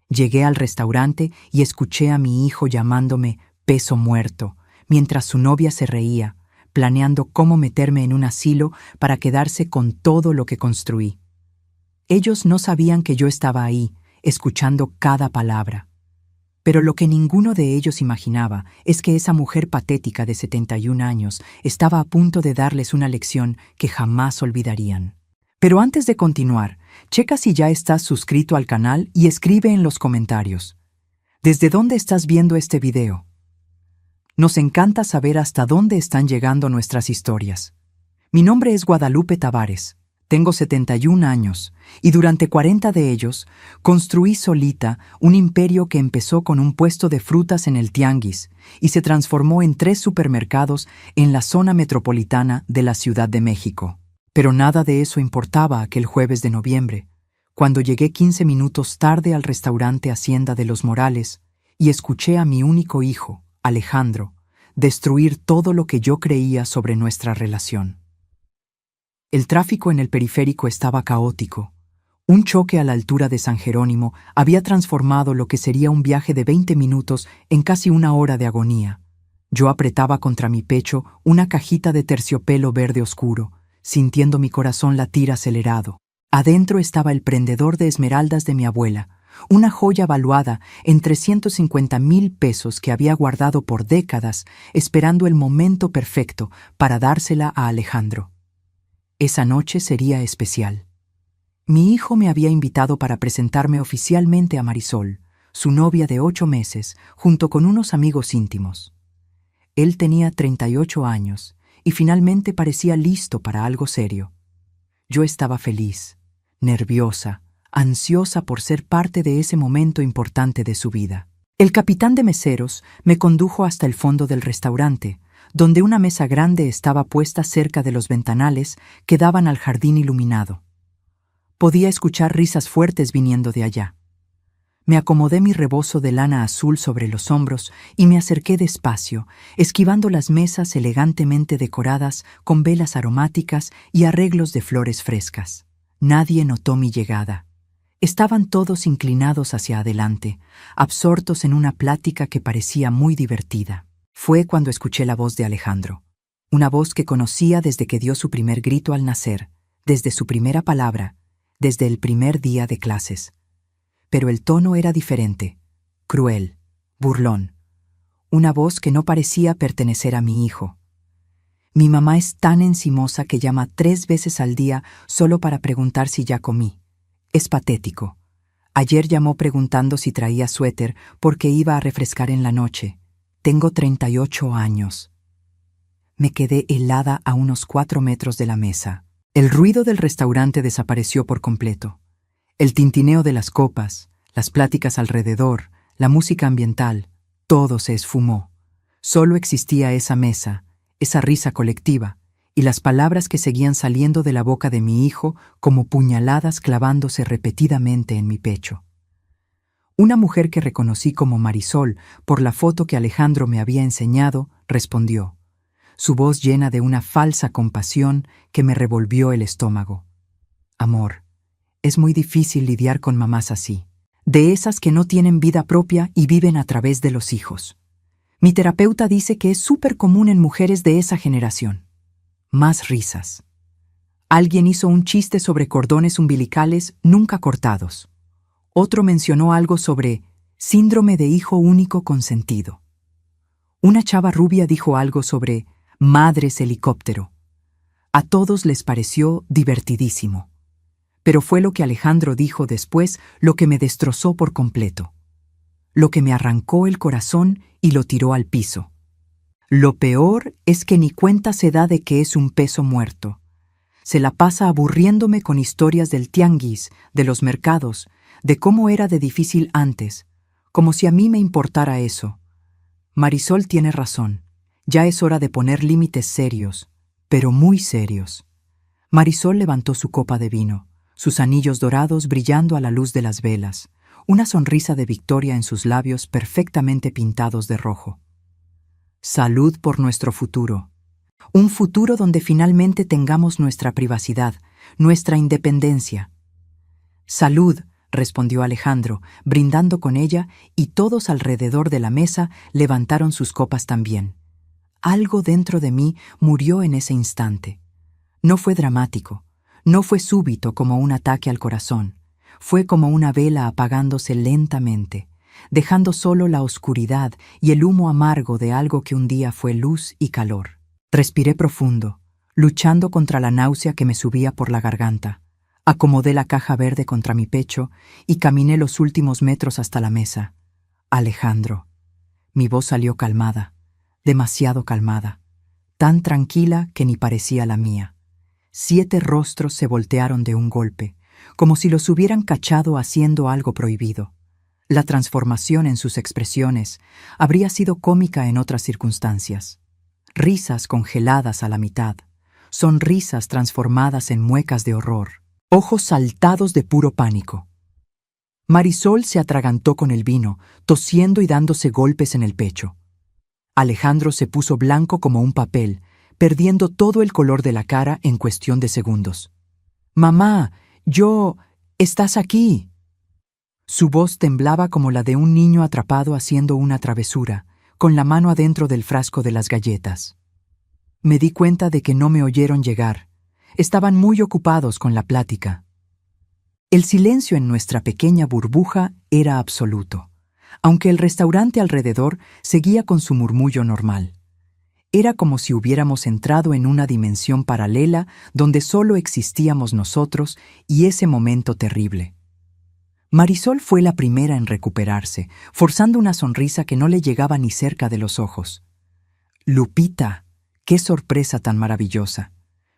Llegué al restaurante y escuché a mi hijo llamándome peso muerto, mientras su novia se reía, planeando cómo meterme en un asilo para quedarse con todo lo que construí. Ellos no sabían que yo estaba ahí, escuchando cada palabra. Pero lo que ninguno de ellos imaginaba es que esa mujer patética de 71 años estaba a punto de darles una lección que jamás olvidarían. Pero antes de continuar, checa si ya estás suscrito al canal y escribe en los comentarios. ¿Desde dónde estás viendo este video? Nos encanta saber hasta dónde están llegando nuestras historias. Mi nombre es Guadalupe Tavares. Tengo 71 años y durante 40 de ellos construí solita un imperio que empezó con un puesto de frutas en el tianguis y se transformó en 3 supermercados en la zona metropolitana de la Ciudad de México. Pero nada de eso importaba aquel jueves de noviembre, cuando llegué 15 minutos tarde al restaurante Hacienda de los Morales y escuché a mi único hijo, Alejandro, destruir todo lo que yo creía sobre nuestra relación. El tráfico en el periférico estaba caótico. Un choque a la altura de San Jerónimo había transformado lo que sería un viaje de 20 minutos en casi una hora de agonía. Yo apretaba contra mi pecho una cajita de terciopelo verde oscuro, sintiendo mi corazón latir acelerado. Adentro estaba el prendedor de esmeraldas de mi abuela, una joya valuada en 350,000 pesos que había guardado por décadas, esperando el momento perfecto para dársela a Alejandro. Esa noche sería especial. Mi hijo me había invitado para presentarme oficialmente a Marisol, su novia de 8 meses, junto con unos amigos íntimos. Él tenía 38 años y finalmente parecía listo para algo serio. Yo estaba feliz, nerviosa, ansiosa por ser parte de ese momento importante de su vida. El capitán de meseros me condujo hasta el fondo del restaurante, donde una mesa grande estaba puesta cerca de los ventanales que daban al jardín iluminado. Podía escuchar risas fuertes viniendo de allá. Me acomodé mi rebozo de lana azul sobre los hombros y me acerqué despacio, esquivando las mesas elegantemente decoradas con velas aromáticas y arreglos de flores frescas. Nadie notó mi llegada. Estaban todos inclinados hacia adelante, absortos en una plática que parecía muy divertida. Fue cuando escuché la voz de Alejandro, una voz que conocía desde que dio su primer grito al nacer, desde su primera palabra, desde el primer día de clases. Pero el tono era diferente, cruel, burlón. Una voz que no parecía pertenecer a mi hijo. Mi mamá es tan encimosa que llama 3 veces al día solo para preguntar si ya comí. Es patético. Ayer llamó preguntando si traía suéter porque iba a refrescar en la noche. Tengo 38 años. Me quedé helada a unos 4 metros de la mesa. El ruido del restaurante desapareció por completo. El tintineo de las copas, las pláticas alrededor, la música ambiental, todo se esfumó. Solo existía esa mesa, esa risa colectiva, y las palabras que seguían saliendo de la boca de mi hijo como puñaladas clavándose repetidamente en mi pecho. Una mujer que reconocí como Marisol por la foto que Alejandro me había enseñado, respondió, su voz llena de una falsa compasión que me revolvió el estómago. Amor, es muy difícil lidiar con mamás así, de esas que no tienen vida propia y viven a través de los hijos. Mi terapeuta dice que es súper común en mujeres de esa generación. Más risas. Alguien hizo un chiste sobre cordones umbilicales nunca cortados. Otro mencionó algo sobre síndrome de hijo único consentido. Una chava rubia dijo algo sobre madres helicóptero. A todos les pareció divertidísimo. Pero fue lo que Alejandro dijo después lo que me destrozó por completo. Lo que me arrancó el corazón y lo tiró al piso. Lo peor es que ni cuenta se da de que es un peso muerto. Se la pasa aburriéndome con historias del tianguis, de los mercados, de cómo era de difícil antes, como si a mí me importara eso. Marisol tiene razón. Ya es hora de poner límites serios, pero muy serios. Marisol levantó su copa de vino, sus anillos dorados brillando a la luz de las velas, una sonrisa de victoria en sus labios perfectamente pintados de rojo. Salud por nuestro futuro. Un futuro donde finalmente tengamos nuestra privacidad, nuestra independencia. Salud, respondió Alejandro, brindando con ella, y todos alrededor de la mesa levantaron sus copas también. Algo dentro de mí murió en ese instante. No fue dramático, no fue súbito como un ataque al corazón, fue como una vela apagándose lentamente, dejando solo la oscuridad y el humo amargo de algo que un día fue luz y calor. Respiré profundo, luchando contra la náusea que me subía por la garganta. Acomodé la caja verde contra mi pecho y caminé los últimos metros hasta la mesa. Alejandro. Mi voz salió calmada, demasiado calmada, tan tranquila que ni parecía la mía. 7 rostros se voltearon de un golpe, como si los hubieran cachado haciendo algo prohibido. La transformación en sus expresiones habría sido cómica en otras circunstancias. Risas congeladas a la mitad, sonrisas transformadas en muecas de horror, ojos saltados de puro pánico. Marisol se atragantó con el vino, tosiendo y dándose golpes en el pecho. Alejandro se puso blanco como un papel, perdiendo todo el color de la cara en cuestión de segundos. «Mamá, ¿estás aquí?» Su voz temblaba como la de un niño atrapado haciendo una travesura, con la mano adentro del frasco de las galletas. Me di cuenta de que no me oyeron llegar. Estaban muy ocupados con la plática. El silencio en nuestra pequeña burbuja era absoluto, aunque el restaurante alrededor seguía con su murmullo normal. Era como si hubiéramos entrado en una dimensión paralela donde solo existíamos nosotros y ese momento terrible. Marisol fue la primera en recuperarse, forzando una sonrisa que no le llegaba ni cerca de los ojos. «Lupita, qué sorpresa tan maravillosa.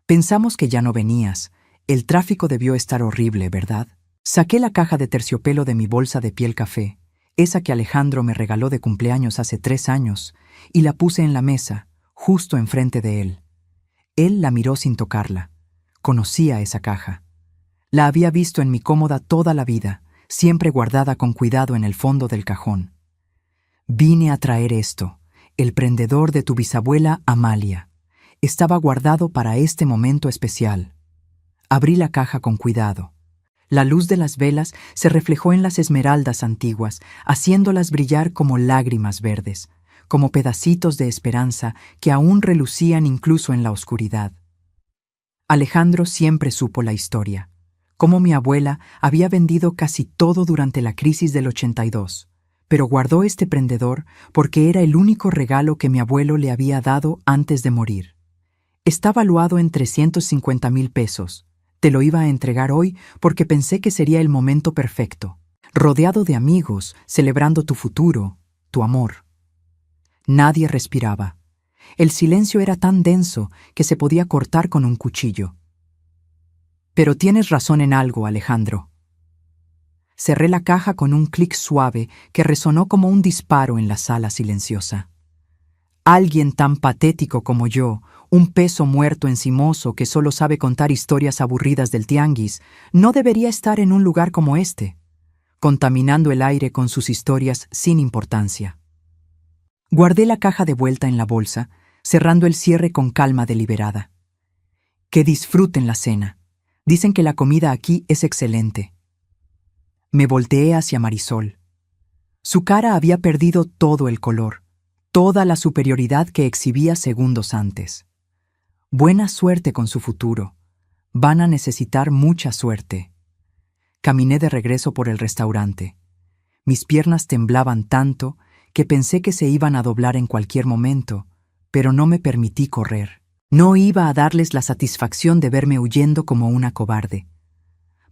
Pensamos que ya no venías. El tráfico debió estar horrible, ¿verdad?» Saqué la caja de terciopelo de mi bolsa de piel café, esa que Alejandro me regaló de cumpleaños hace 3 años, y la puse en la mesa, justo enfrente de él. Él la miró sin tocarla. Conocía esa caja. La había visto en mi cómoda toda la vida, siempre guardada con cuidado en el fondo del cajón. «Vine a traer esto, el prendedor de tu bisabuela Amalia. Estaba guardado para este momento especial». Abrí la caja con cuidado. La luz de las velas se reflejó en las esmeraldas antiguas, haciéndolas brillar como lágrimas verdes, como pedacitos de esperanza que aún relucían incluso en la oscuridad. Alejandro siempre supo la historia, cómo mi abuela había vendido casi todo durante la crisis del 82, pero guardó este prendedor porque era el único regalo que mi abuelo le había dado antes de morir. Está valuado en 350,000 pesos. Te lo iba a entregar hoy porque pensé que sería el momento perfecto, rodeado de amigos, celebrando tu futuro, tu amor. Nadie respiraba. El silencio era tan denso que se podía cortar con un cuchillo. «Pero tienes razón en algo, Alejandro». Cerré la caja con un clic suave que resonó como un disparo en la sala silenciosa. Alguien tan patético como yo, un peso muerto encimoso que solo sabe contar historias aburridas del tianguis, no debería estar en un lugar como este, contaminando el aire con sus historias sin importancia. Guardé la caja de vuelta en la bolsa, cerrando el cierre con calma deliberada. «Que disfruten la cena. Dicen que la comida aquí es excelente». Me volteé hacia Marisol. Su cara había perdido todo el color, toda la superioridad que exhibía segundos antes. Buena suerte con su futuro. Van a necesitar mucha suerte. Caminé de regreso por el restaurante. Mis piernas temblaban tanto que pensé que se iban a doblar en cualquier momento, pero no me permití correr. No iba a darles la satisfacción de verme huyendo como una cobarde.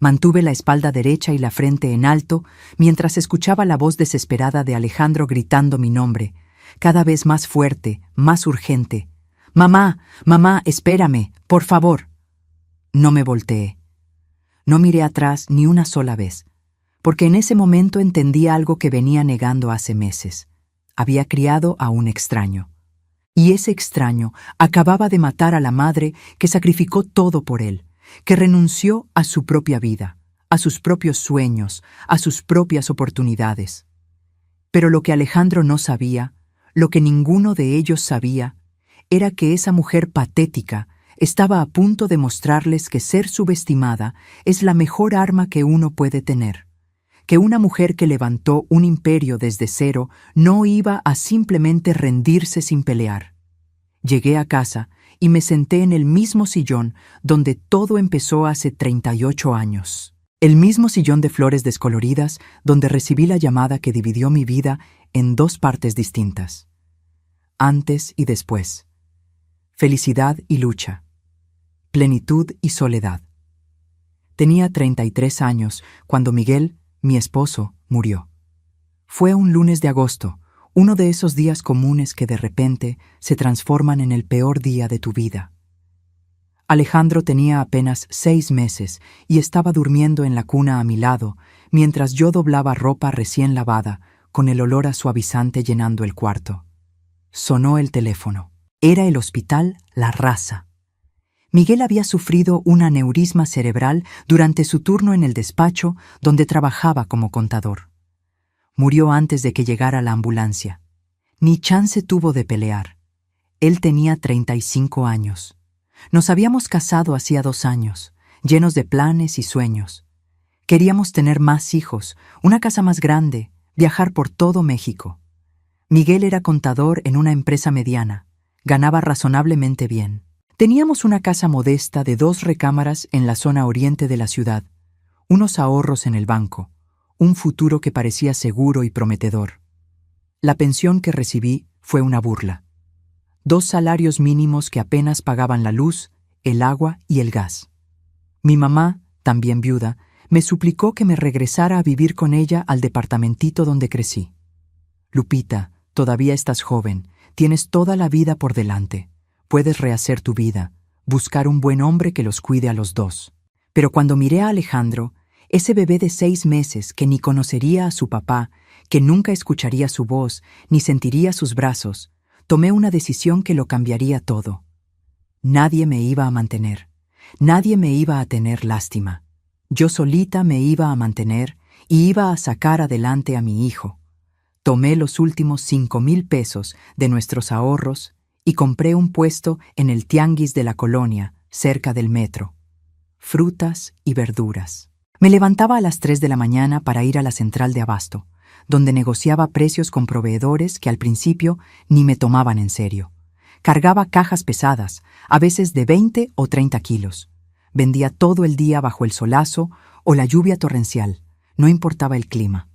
Mantuve la espalda derecha y la frente en alto mientras escuchaba la voz desesperada de Alejandro gritando mi nombre, cada vez más fuerte, más urgente. «Mamá, mamá, espérame, por favor». No me volteé. No miré atrás ni una sola vez, porque en ese momento entendí algo que venía negando hace meses. Había criado a un extraño. Y ese extraño acababa de matar a la madre que sacrificó todo por él, que renunció a su propia vida, a sus propios sueños, a sus propias oportunidades. Pero lo que Alejandro no sabía, lo que ninguno de ellos sabía, era que esa mujer patética estaba a punto de mostrarles que ser subestimada es la mejor arma que uno puede tener, que una mujer que levantó un imperio desde cero no iba a simplemente rendirse sin pelear. Llegué a casa y me senté en el mismo sillón donde todo empezó hace 38 años. El mismo sillón de flores descoloridas donde recibí la llamada que dividió mi vida en dos partes distintas. Antes y después. Felicidad y lucha. Plenitud y soledad. Tenía 33 años cuando Miguel, mi esposo, murió. Fue un lunes de agosto, uno de esos días comunes que de repente se transforman en el peor día de tu vida. Alejandro tenía apenas 6 meses y estaba durmiendo en la cuna a mi lado, mientras yo doblaba ropa recién lavada, con el olor a suavizante llenando el cuarto. Sonó el teléfono. Era el hospital La Raza. Miguel había sufrido un aneurisma cerebral durante su turno en el despacho donde trabajaba como contador. Murió antes de que llegara la ambulancia. Ni chance tuvo de pelear. Él tenía 35 años. Nos habíamos casado hacía 2 años, llenos de planes y sueños. Queríamos tener más hijos, una casa más grande, viajar por todo México. Miguel era contador en una empresa mediana. Ganaba razonablemente bien. Teníamos una casa modesta de 2 recámaras en la zona oriente de la ciudad, unos ahorros en el banco, un futuro que parecía seguro y prometedor. La pensión que recibí fue una burla. 2 salarios mínimos que apenas pagaban la luz, el agua y el gas. Mi mamá, también viuda, me suplicó que me regresara a vivir con ella al departamentito donde crecí. Lupita, todavía estás joven, tienes toda la vida por delante. Puedes rehacer tu vida, buscar un buen hombre que los cuide a los 2. Pero cuando miré a Alejandro, ese bebé de 6 meses que ni conocería a su papá, que nunca escucharía su voz, ni sentiría sus brazos, tomé una decisión que lo cambiaría todo. Nadie me iba a mantener. Nadie me iba a tener lástima. Yo solita me iba a mantener y iba a sacar adelante a mi hijo. Tomé los últimos 5,000 pesos de nuestros ahorros y compré un puesto en el tianguis de la colonia, cerca del metro. Frutas y verduras. Me levantaba a las 3 de la mañana para ir a la central de abasto, donde negociaba precios con proveedores que al principio ni me tomaban en serio. Cargaba cajas pesadas, a veces de 20 o 30 kilos. Vendía todo el día bajo el solazo o la lluvia torrencial, no importaba el clima.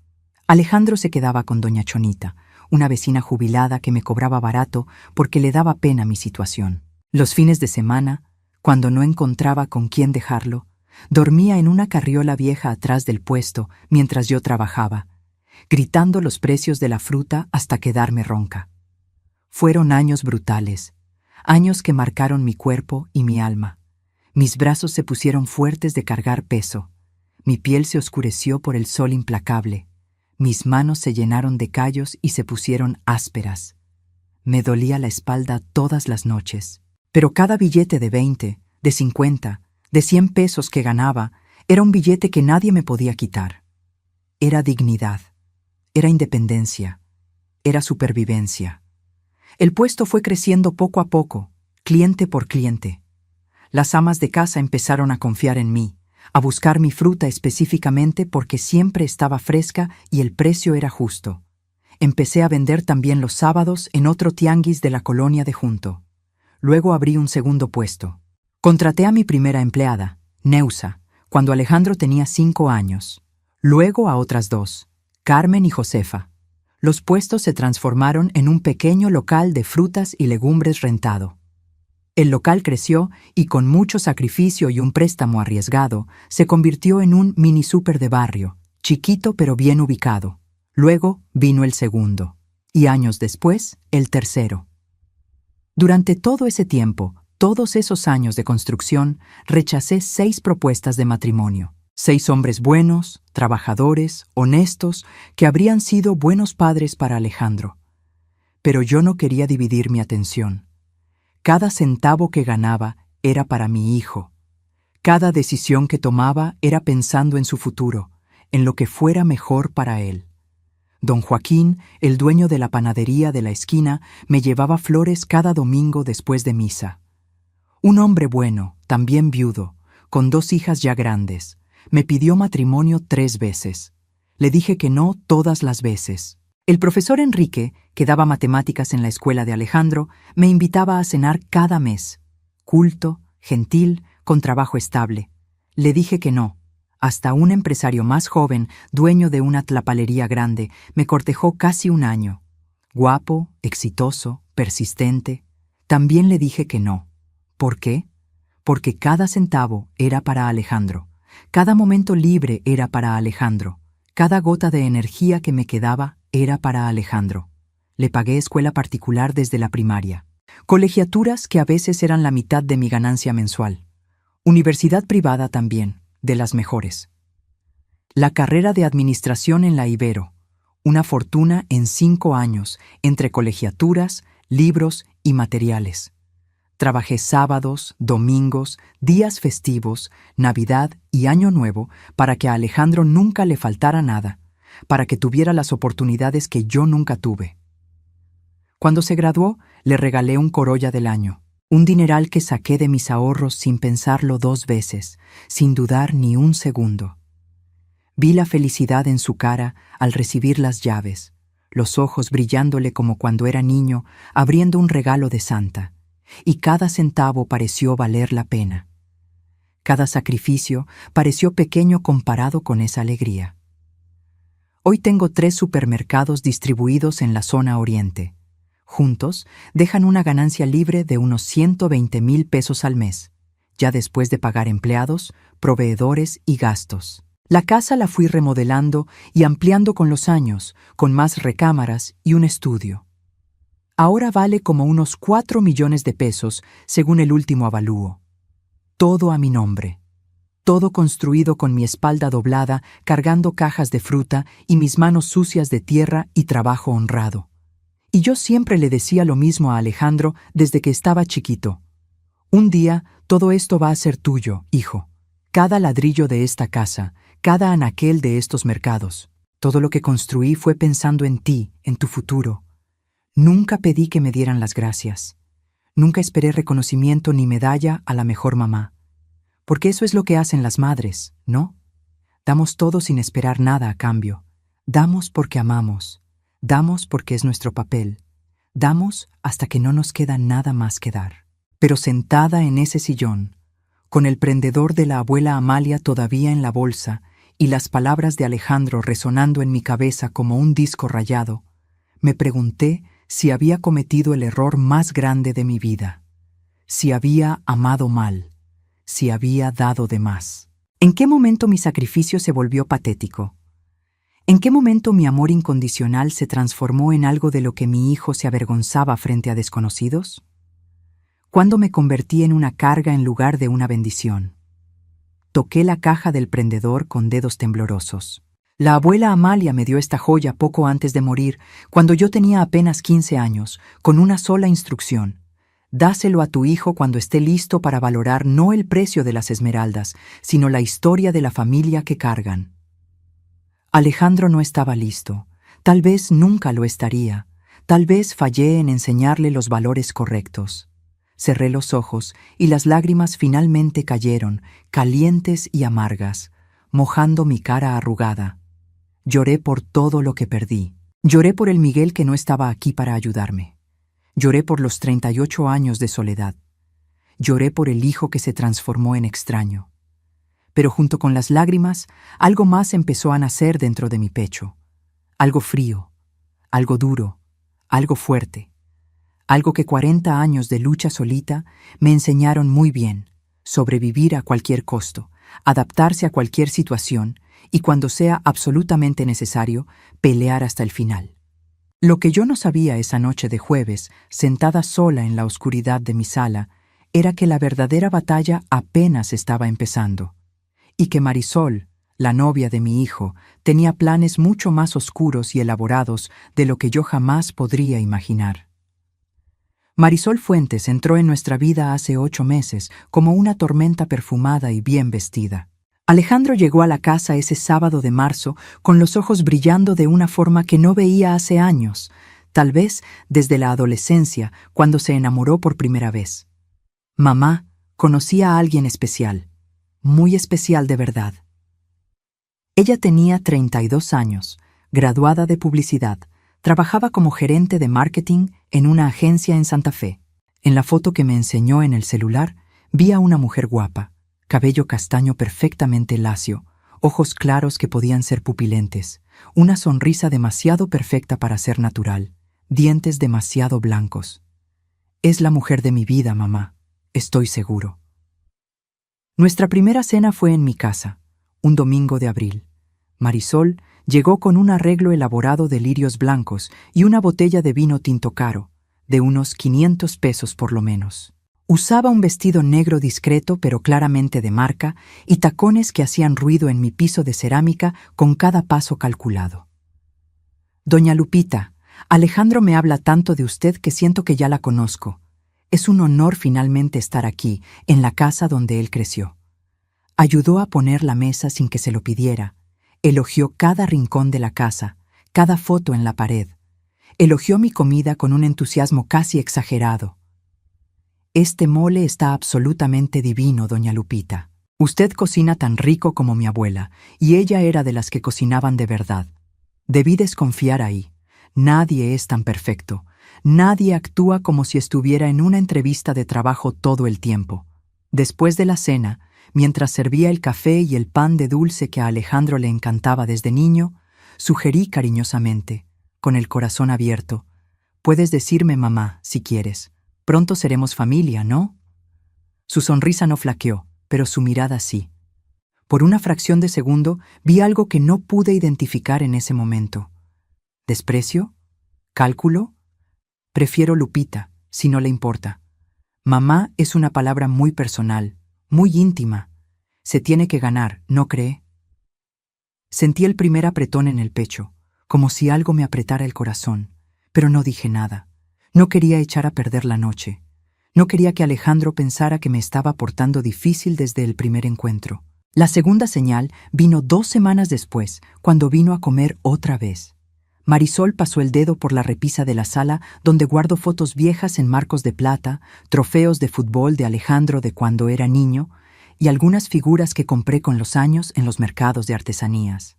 Alejandro se quedaba con doña Chonita, una vecina jubilada que me cobraba barato porque le daba pena mi situación. Los fines de semana, cuando no encontraba con quién dejarlo, dormía en una carriola vieja atrás del puesto mientras yo trabajaba, gritando los precios de la fruta hasta quedarme ronca. Fueron años brutales, años que marcaron mi cuerpo y mi alma. Mis brazos se pusieron fuertes de cargar peso, mi piel se oscureció por el sol implacable, mis manos se llenaron de callos y se pusieron ásperas. Me dolía la espalda todas las noches, pero cada billete de 20, de 50, de 100 pesos que ganaba era un billete que nadie me podía quitar. Era dignidad, era independencia, era supervivencia. El puesto fue creciendo poco a poco, cliente por cliente. Las amas de casa empezaron a confiar en mí, a buscar mi fruta específicamente porque siempre estaba fresca y el precio era justo. Empecé a vender también los sábados en otro tianguis de la colonia de junto. Luego abrí un segundo puesto. Contraté a mi primera empleada, Neusa, cuando Alejandro tenía 5 años. Luego a otras 2, Carmen y Josefa. Los puestos se transformaron en un pequeño local de frutas y legumbres rentado. El local creció y con mucho sacrificio y un préstamo arriesgado, se convirtió en un mini súper de barrio, chiquito pero bien ubicado. Luego vino el segundo, y años después, el tercero. Durante todo ese tiempo, todos esos años de construcción, rechacé 6 propuestas de matrimonio. 6 hombres buenos, trabajadores, honestos, que habrían sido buenos padres para Alejandro. Pero yo no quería dividir mi atención. Cada centavo que ganaba era para mi hijo. Cada decisión que tomaba era pensando en su futuro, en lo que fuera mejor para él. Don Joaquín, el dueño de la panadería de la esquina, me llevaba flores cada domingo después de misa. Un hombre bueno, también viudo, con 2 hijas ya grandes, me pidió matrimonio 3 veces. Le dije que no todas las veces. El profesor Enrique, que daba matemáticas en la escuela de Alejandro, me invitaba a cenar cada mes. Culto, gentil, con trabajo estable. Le dije que no. Hasta un empresario más joven, dueño de una tlapalería grande, me cortejó casi un año. Guapo, exitoso, persistente. También le dije que no. ¿Por qué? Porque cada centavo era para Alejandro. Cada momento libre era para Alejandro. Cada gota de energía que me quedaba era para Alejandro. Le pagué escuela particular desde la primaria. Colegiaturas que a veces eran la mitad de mi ganancia mensual. Universidad privada también, de las mejores. La carrera de administración en la Ibero. Una fortuna en 5 años, entre colegiaturas, libros y materiales. Trabajé sábados, domingos, días festivos, Navidad y Año Nuevo para que a Alejandro nunca le faltara nada, para que tuviera las oportunidades que yo nunca tuve. Cuando se graduó, le regalé un Corolla del año, un dineral que saqué de mis ahorros sin pensarlo 2 veces, sin dudar ni un segundo. Vi la felicidad en su cara al recibir las llaves, los ojos brillándole como cuando era niño, abriendo un regalo de Santa, y cada centavo pareció valer la pena. Cada sacrificio pareció pequeño comparado con esa alegría. Hoy tengo 3 supermercados distribuidos en la zona oriente. Juntos, dejan una ganancia libre de unos 120,000 pesos al mes, ya después de pagar empleados, proveedores y gastos. La casa la fui remodelando y ampliando con los años, con más recámaras y un estudio. Ahora vale como unos 4 millones de pesos, según el último avalúo. Todo a mi nombre. Todo construido con mi espalda doblada, cargando cajas de fruta y mis manos sucias de tierra y trabajo honrado. Y yo siempre le decía lo mismo a Alejandro desde que estaba chiquito. Un día, todo esto va a ser tuyo, hijo. Cada ladrillo de esta casa, cada anaquel de estos mercados. Todo lo que construí fue pensando en ti, en tu futuro. Nunca pedí que me dieran las gracias. Nunca esperé reconocimiento ni medalla a la mejor mamá. Porque eso es lo que hacen las madres, ¿no? Damos todo sin esperar nada a cambio. Damos porque amamos. Damos porque es nuestro papel. Damos hasta que no nos queda nada más que dar. Pero sentada en ese sillón, con el prendedor de la abuela Amalia todavía en la bolsa y las palabras de Alejandro resonando en mi cabeza como un disco rayado, me pregunté si había cometido el error más grande de mi vida, si había amado mal, si había dado de más. ¿En qué momento mi sacrificio se volvió patético? ¿En qué momento mi amor incondicional se transformó en algo de lo que mi hijo se avergonzaba frente a desconocidos? ¿Cuándo me convertí en una carga en lugar de una bendición? Toqué la caja del prendedor con dedos temblorosos. La abuela Amalia me dio esta joya poco antes de morir, cuando yo tenía apenas 15 años, con una sola instrucción. Dáselo a tu hijo cuando esté listo para valorar no el precio de las esmeraldas, sino la historia de la familia que cargan. Alejandro no estaba listo. Tal vez nunca lo estaría. Tal vez fallé en enseñarle los valores correctos. Cerré los ojos y las lágrimas finalmente cayeron, calientes y amargas, mojando mi cara arrugada. Lloré por todo lo que perdí. Lloré por el Miguel que no estaba aquí para ayudarme. Lloré por los 38 años de soledad. Lloré por el hijo que se transformó en extraño. Pero junto con las lágrimas, algo más empezó a nacer dentro de mi pecho. Algo frío, algo duro, algo fuerte. Algo que 40 años de lucha solita me enseñaron muy bien: sobrevivir a cualquier costo, adaptarse a cualquier situación y, cuando sea absolutamente necesario, pelear hasta el final. Lo que yo no sabía esa noche de jueves, sentada sola en la oscuridad de mi sala, era que la verdadera batalla apenas estaba empezando, y que Marisol, la novia de mi hijo, tenía planes mucho más oscuros y elaborados de lo que yo jamás podría imaginar. Marisol Fuentes entró en nuestra vida hace 8 meses como una tormenta perfumada y bien vestida. Alejandro llegó a la casa ese sábado de marzo con los ojos brillando de una forma que no veía hace años, tal vez desde la adolescencia, cuando se enamoró por primera vez. Mamá, conocí a alguien especial, muy especial de verdad. Ella tenía 32 años, graduada de publicidad. Trabajaba como gerente de marketing en una agencia en Santa Fe. En la foto que me enseñó en el celular, vi a una mujer guapa, cabello castaño perfectamente lacio, ojos claros que podían ser pupilentes, una sonrisa demasiado perfecta para ser natural, dientes demasiado blancos. Es la mujer de mi vida, mamá, estoy seguro. Nuestra primera cena fue en mi casa, un domingo de abril. Marisol llegó con un arreglo elaborado de lirios blancos y una botella de vino tinto caro, de unos 500 pesos por lo menos. Usaba un vestido negro discreto pero claramente de marca y tacones que hacían ruido en mi piso de cerámica con cada paso calculado. Doña Lupita, Alejandro me habla tanto de usted que siento que ya la conozco. Es un honor finalmente estar aquí, en la casa donde él creció. Ayudó a poner la mesa sin que se lo pidiera. Elogió cada rincón de la casa, cada foto en la pared. Elogió mi comida con un entusiasmo casi exagerado. Este mole está absolutamente divino, doña Lupita. Usted cocina tan rico como mi abuela, y ella era de las que cocinaban de verdad. Debí desconfiar ahí. Nadie es tan perfecto. Nadie actúa como si estuviera en una entrevista de trabajo todo el tiempo. Después de la cena, mientras servía el café y el pan de dulce que a Alejandro le encantaba desde niño, sugerí cariñosamente, con el corazón abierto: «Puedes decirme mamá, si quieres. Pronto seremos familia, ¿no?» Su sonrisa no flaqueó, pero su mirada sí. Por una fracción de segundo vi algo que no pude identificar en ese momento. ¿Desprecio? ¿Cálculo? Prefiero Lupita, si no le importa. Mamá es una palabra muy personal, muy íntima. Se tiene que ganar, ¿no cree? Sentí el primer apretón en el pecho, como si algo me apretara el corazón, pero no dije nada. No quería echar a perder la noche. No quería que Alejandro pensara que me estaba portando difícil desde el primer encuentro. La segunda señal vino 2 semanas después, cuando vino a comer otra vez. Marisol pasó el dedo por la repisa de la sala donde guardo fotos viejas en marcos de plata, trofeos de fútbol de Alejandro de cuando era niño y algunas figuras que compré con los años en los mercados de artesanías.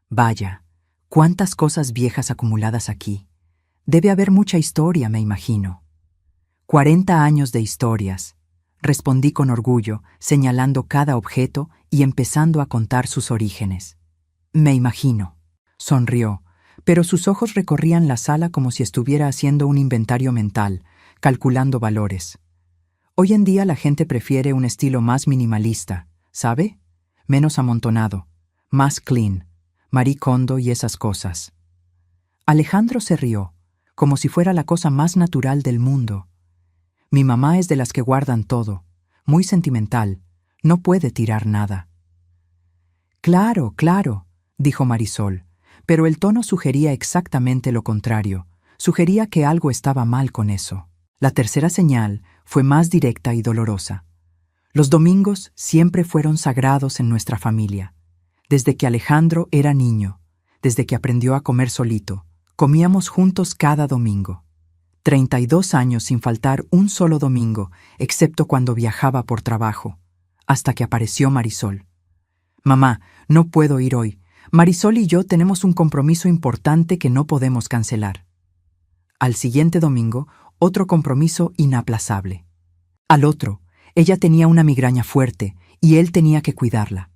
Vaya, cuántas cosas viejas acumuladas aquí. Debe haber mucha historia, me imagino. 40 años de historias, respondí con orgullo, señalando cada objeto y empezando a contar sus orígenes. Me imagino, sonrió, pero sus ojos recorrían la sala como si estuviera haciendo un inventario mental, calculando valores. Hoy en día la gente prefiere un estilo más minimalista, ¿sabe? Menos amontonado, más clean, Marie Kondo y esas cosas. Alejandro se rió, como si fuera la cosa más natural del mundo. Mi mamá es de las que guardan todo, muy sentimental, no puede tirar nada. Claro, claro, dijo Marisol, pero el tono sugería exactamente lo contrario, sugería que algo estaba mal con eso. La tercera señal fue más directa y dolorosa. Los domingos siempre fueron sagrados en nuestra familia. Desde que Alejandro era niño, desde que aprendió a comer solito, comíamos juntos cada domingo. 32 años sin faltar un solo domingo, excepto cuando viajaba por trabajo, hasta que apareció Marisol. «Mamá, no puedo ir hoy. Marisol y yo tenemos un compromiso importante que no podemos cancelar». Al siguiente domingo, otro compromiso inaplazable. Al otro, ella tenía una migraña fuerte y él tenía que cuidarla.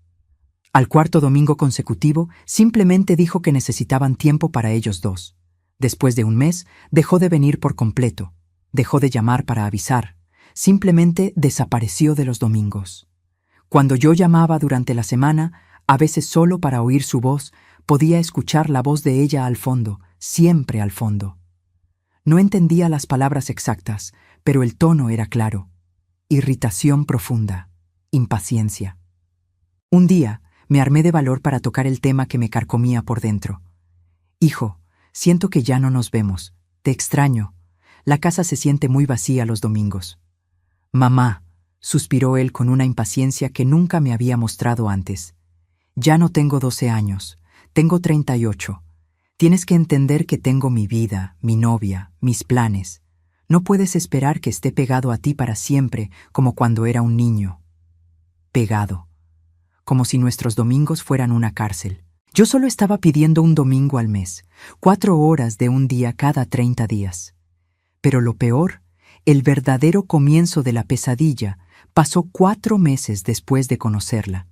Al cuarto domingo consecutivo, simplemente dijo que necesitaban tiempo para ellos dos. Después de un mes, dejó de venir por completo, dejó de llamar para avisar, simplemente desapareció de los domingos. Cuando yo llamaba durante la semana, a veces solo para oír su voz, podía escuchar la voz de ella al fondo, siempre al fondo. No entendía las palabras exactas, pero el tono era claro. Irritación profunda, impaciencia. Un día, me armé de valor para tocar el tema que me carcomía por dentro. «Hijo, siento que ya no nos vemos. Te extraño. La casa se siente muy vacía los domingos». «Mamá», suspiró él con una impaciencia que nunca me había mostrado antes. «Ya no tengo 12 años. Tengo 38. Tienes que entender que tengo mi vida, mi novia, mis planes. No puedes esperar que esté pegado a ti para siempre como cuando era un niño». Pegado. como si nuestros domingos fueran una cárcel. Yo solo estaba pidiendo un domingo al mes, 4 horas de un día cada 30 días. Pero lo peor, el verdadero comienzo de la pesadilla, pasó 4 meses después de conocerla.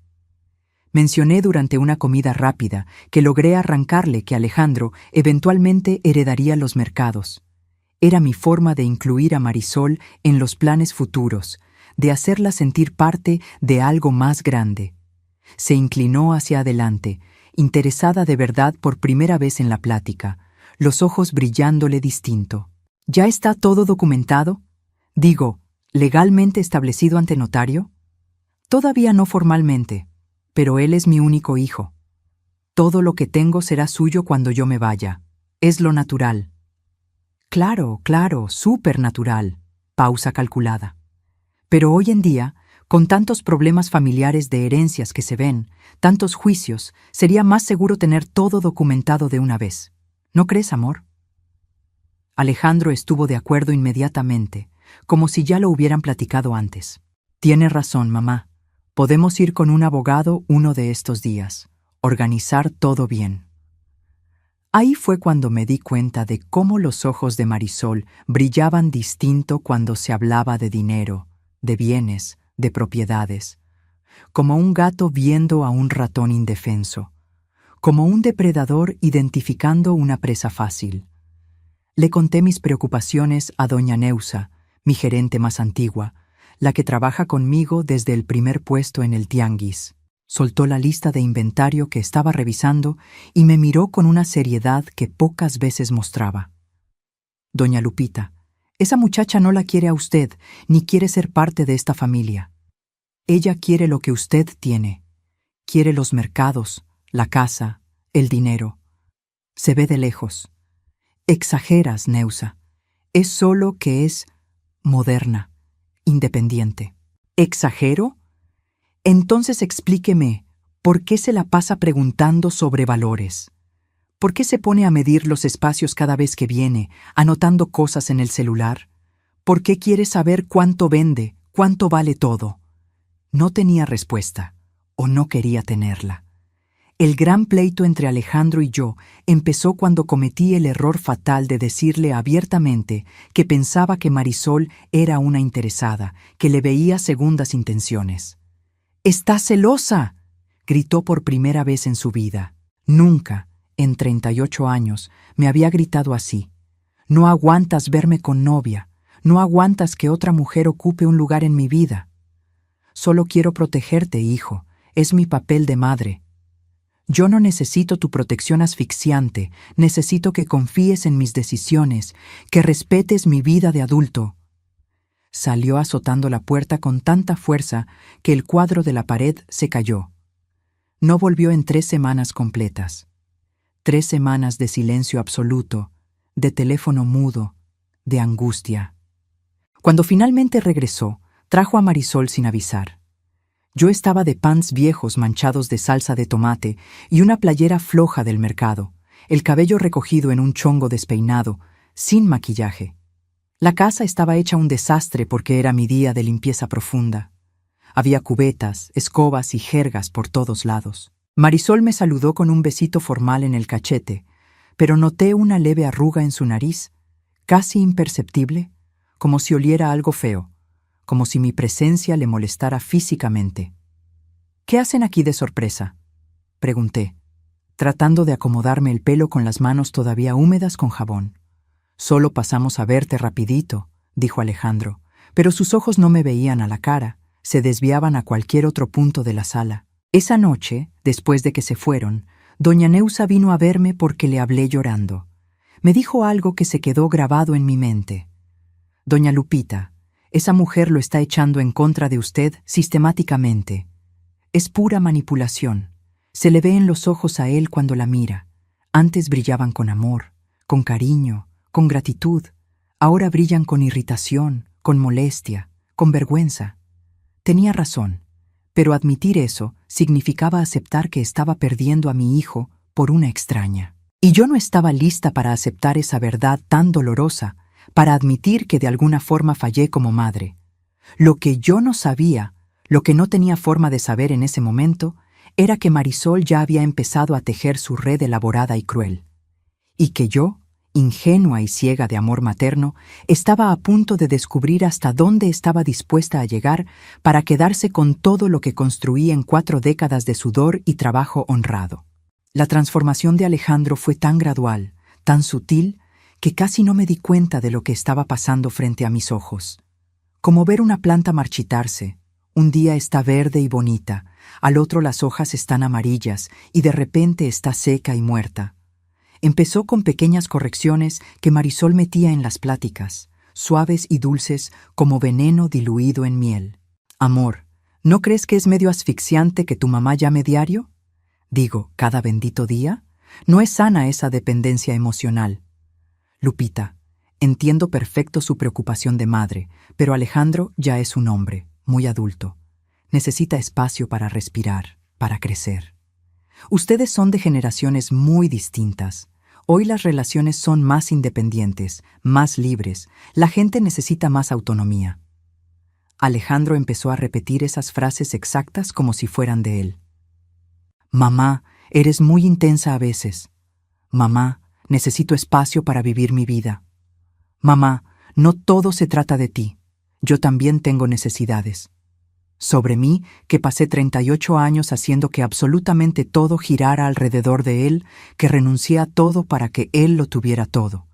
Mencioné durante una comida rápida que logré arrancarle que Alejandro eventualmente heredaría los mercados. Era mi forma de incluir a Marisol en los planes futuros, de hacerla sentir parte de algo más grande. Se inclinó hacia adelante, interesada de verdad por primera vez en la plática, los ojos brillándole distinto. ¿Ya está todo documentado? Digo, ¿legalmente establecido ante notario? Todavía no formalmente, pero él es mi único hijo. Todo lo que tengo será suyo cuando yo me vaya. Es lo natural. Claro, súper natural. Pausa calculada. Pero hoy en día, con tantos problemas familiares de herencias que se ven, tantos juicios, sería más seguro tener todo documentado de una vez. ¿No crees, amor? Alejandro estuvo de acuerdo inmediatamente, como si ya lo hubieran platicado antes. Tienes razón, mamá. Podemos ir con un abogado uno de estos días. Organizar todo bien. Ahí fue cuando me di cuenta de cómo los ojos de Marisol brillaban distinto cuando se hablaba de dinero, de bienes, de propiedades, como un gato viendo a un ratón indefenso, como un depredador identificando una presa fácil. Le conté mis preocupaciones a doña Neusa, mi gerente más antigua, la que trabaja conmigo desde el primer puesto en el tianguis. Soltó la lista de inventario que estaba revisando y me miró con una seriedad que pocas veces mostraba. Doña Lupita, esa muchacha no la quiere a usted, ni quiere ser parte de esta familia. Ella quiere lo que usted tiene. Quiere los mercados, la casa, el dinero. Se ve de lejos. Exageras, Neusa. Es solo que es moderna, independiente. ¿Exagero? Entonces explíqueme, ¿por qué se la pasa preguntando sobre valores? ¿Por qué se pone a medir los espacios cada vez que viene, anotando cosas en el celular? ¿Por qué quiere saber cuánto vende, cuánto vale todo? No tenía respuesta, o no quería tenerla. El gran pleito entre Alejandro y yo empezó cuando cometí el error fatal de decirle abiertamente que pensaba que Marisol era una interesada, que le veía segundas intenciones. «¡Está celosa!», gritó por primera vez en su vida. Nunca, en 38 años, me había gritado así. «No aguantas verme con novia, no aguantas que otra mujer ocupe un lugar en mi vida». «Solo quiero protegerte, hijo, es mi papel de madre». «Yo no necesito tu protección asfixiante, necesito que confíes en mis decisiones, que respetes mi vida de adulto». Salió azotando la puerta con tanta fuerza que el cuadro de la pared se cayó. No volvió en 3 semanas completas. 3 semanas de silencio absoluto, de teléfono mudo, de angustia. Cuando finalmente regresó, trajo a Marisol sin avisar. Yo estaba de pants viejos manchados de salsa de tomate y una playera floja del mercado, el cabello recogido en un chongo despeinado, sin maquillaje. La casa estaba hecha un desastre porque era mi día de limpieza profunda. Había cubetas, escobas y jergas por todos lados. Marisol me saludó con un besito formal en el cachete, pero noté una leve arruga en su nariz, casi imperceptible, como si oliera algo feo, como si mi presencia le molestara físicamente. «¿Qué hacen aquí de sorpresa?», pregunté, tratando de acomodarme el pelo con las manos todavía húmedas con jabón. «Solo pasamos a verte rapidito», dijo Alejandro, pero sus ojos no me veían a la cara, se desviaban a cualquier otro punto de la sala. Esa noche, después de que se fueron, doña Neusa vino a verme porque le hablé llorando. Me dijo algo que se quedó grabado en mi mente. «Doña Lupita, esa mujer lo está echando en contra de usted sistemáticamente. Es pura manipulación. Se le ve en los ojos a él cuando la mira. Antes brillaban con amor, con cariño, con gratitud. Ahora brillan con irritación, con molestia, con vergüenza». Tenía razón, pero admitir eso significaba aceptar que estaba perdiendo a mi hijo por una extraña. Y yo no estaba lista para aceptar esa verdad tan dolorosa, para admitir que de alguna forma fallé como madre. Lo que yo no sabía, lo que no tenía forma de saber en ese momento, era que Marisol ya había empezado a tejer su red elaborada y cruel, y que yo, ingenua y ciega de amor materno, estaba a punto de descubrir hasta dónde estaba dispuesta a llegar para quedarse con todo lo que construí en 4 décadas de sudor y trabajo honrado. La transformación de Alejandro fue tan gradual, tan sutil, que casi no me di cuenta de lo que estaba pasando frente a mis ojos. Como ver una planta marchitarse. Un día está verde y bonita, al otro las hojas están amarillas y de repente está seca y muerta. Empezó con pequeñas correcciones que Marisol metía en las pláticas, suaves y dulces como veneno diluido en miel. Amor, ¿no crees que es medio asfixiante que tu mamá llame diario? Digo, ¿cada bendito día? No es sana esa dependencia emocional. Lupita, entiendo perfecto su preocupación de madre, pero Alejandro ya es un hombre, muy adulto. Necesita espacio para respirar, para crecer. Ustedes son de generaciones muy distintas. Hoy las relaciones son más independientes, más libres. La gente necesita más autonomía. Alejandro empezó a repetir esas frases exactas como si fueran de él. Mamá, eres muy intensa a veces. Mamá, necesito espacio para vivir mi vida. Mamá, no todo se trata de ti. Yo también tengo necesidades. Sobre mí, que pasé 38 años haciendo que absolutamente todo girara alrededor de él, que renuncié a todo para que él lo tuviera todo.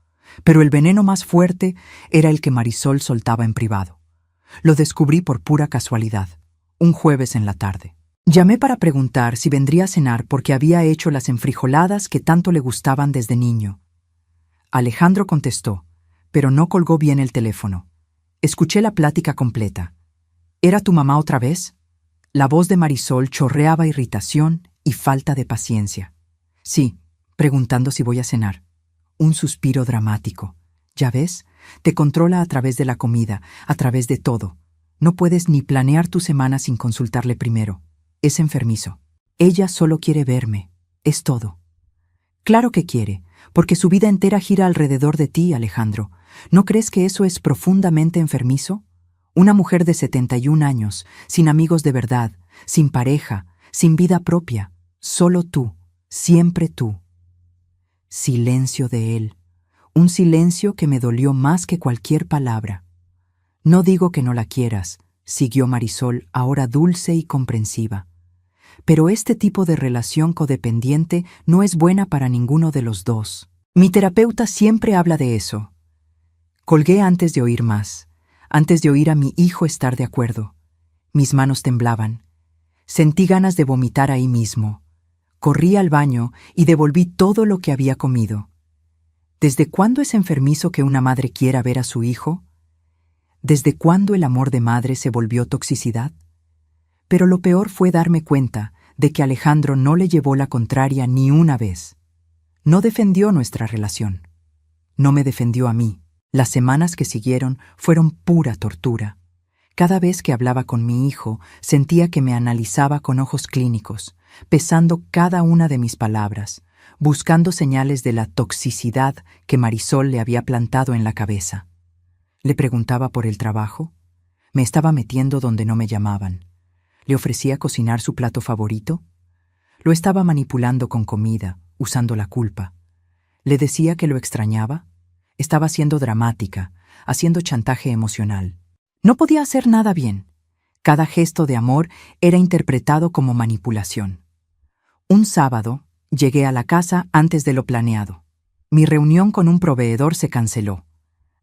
Pero el veneno más fuerte era el que Marisol soltaba en privado. Lo descubrí por pura casualidad, un jueves en la tarde. Llamé para preguntar si vendría a cenar porque había hecho las enfrijoladas que tanto le gustaban desde niño. Alejandro contestó, pero no colgó bien el teléfono. Escuché la plática completa. ¿Era tu mamá otra vez? La voz de Marisol chorreaba irritación y falta de paciencia. Sí, preguntando si voy a cenar. Un suspiro dramático. ¿Ya ves? Te controla a través de la comida, a través de todo. No puedes ni planear tu semana sin consultarle primero. Es enfermizo. Ella solo quiere verme. Es todo. Claro que quiere, porque su vida entera gira alrededor de ti, Alejandro. ¿No crees que eso es profundamente enfermizo? Una mujer de 71 años, sin amigos de verdad, sin pareja, sin vida propia, solo tú, siempre tú. Silencio de él, un silencio que me dolió más que cualquier palabra. No digo que no la quieras, siguió Marisol, ahora dulce y comprensiva. Pero este tipo de relación codependiente no es buena para ninguno de los dos. Mi terapeuta siempre habla de eso. Colgué antes de oír más. Antes de oír a mi hijo estar de acuerdo. Mis manos temblaban. Sentí ganas de vomitar ahí mismo. Corrí al baño y devolví todo lo que había comido. ¿Desde cuándo es enfermizo que una madre quiera ver a su hijo? ¿Desde cuándo el amor de madre se volvió toxicidad? Pero lo peor fue darme cuenta de que Alejandro no le llevó la contraria ni una vez. No defendió nuestra relación. No me defendió a mí. Las semanas que siguieron fueron pura tortura. Cada vez que hablaba con mi hijo, sentía que me analizaba con ojos clínicos, pesando cada una de mis palabras, buscando señales de la toxicidad que Marisol le había plantado en la cabeza. Le preguntaba por el trabajo. Me estaba metiendo donde no me llamaban. Le ofrecía cocinar su plato favorito. Lo estaba manipulando con comida, usando la culpa. Le decía que lo extrañaba. Estaba siendo dramática, haciendo chantaje emocional. No podía hacer nada bien. Cada gesto de amor era interpretado como manipulación. Un sábado, llegué a la casa antes de lo planeado. Mi reunión con un proveedor se canceló.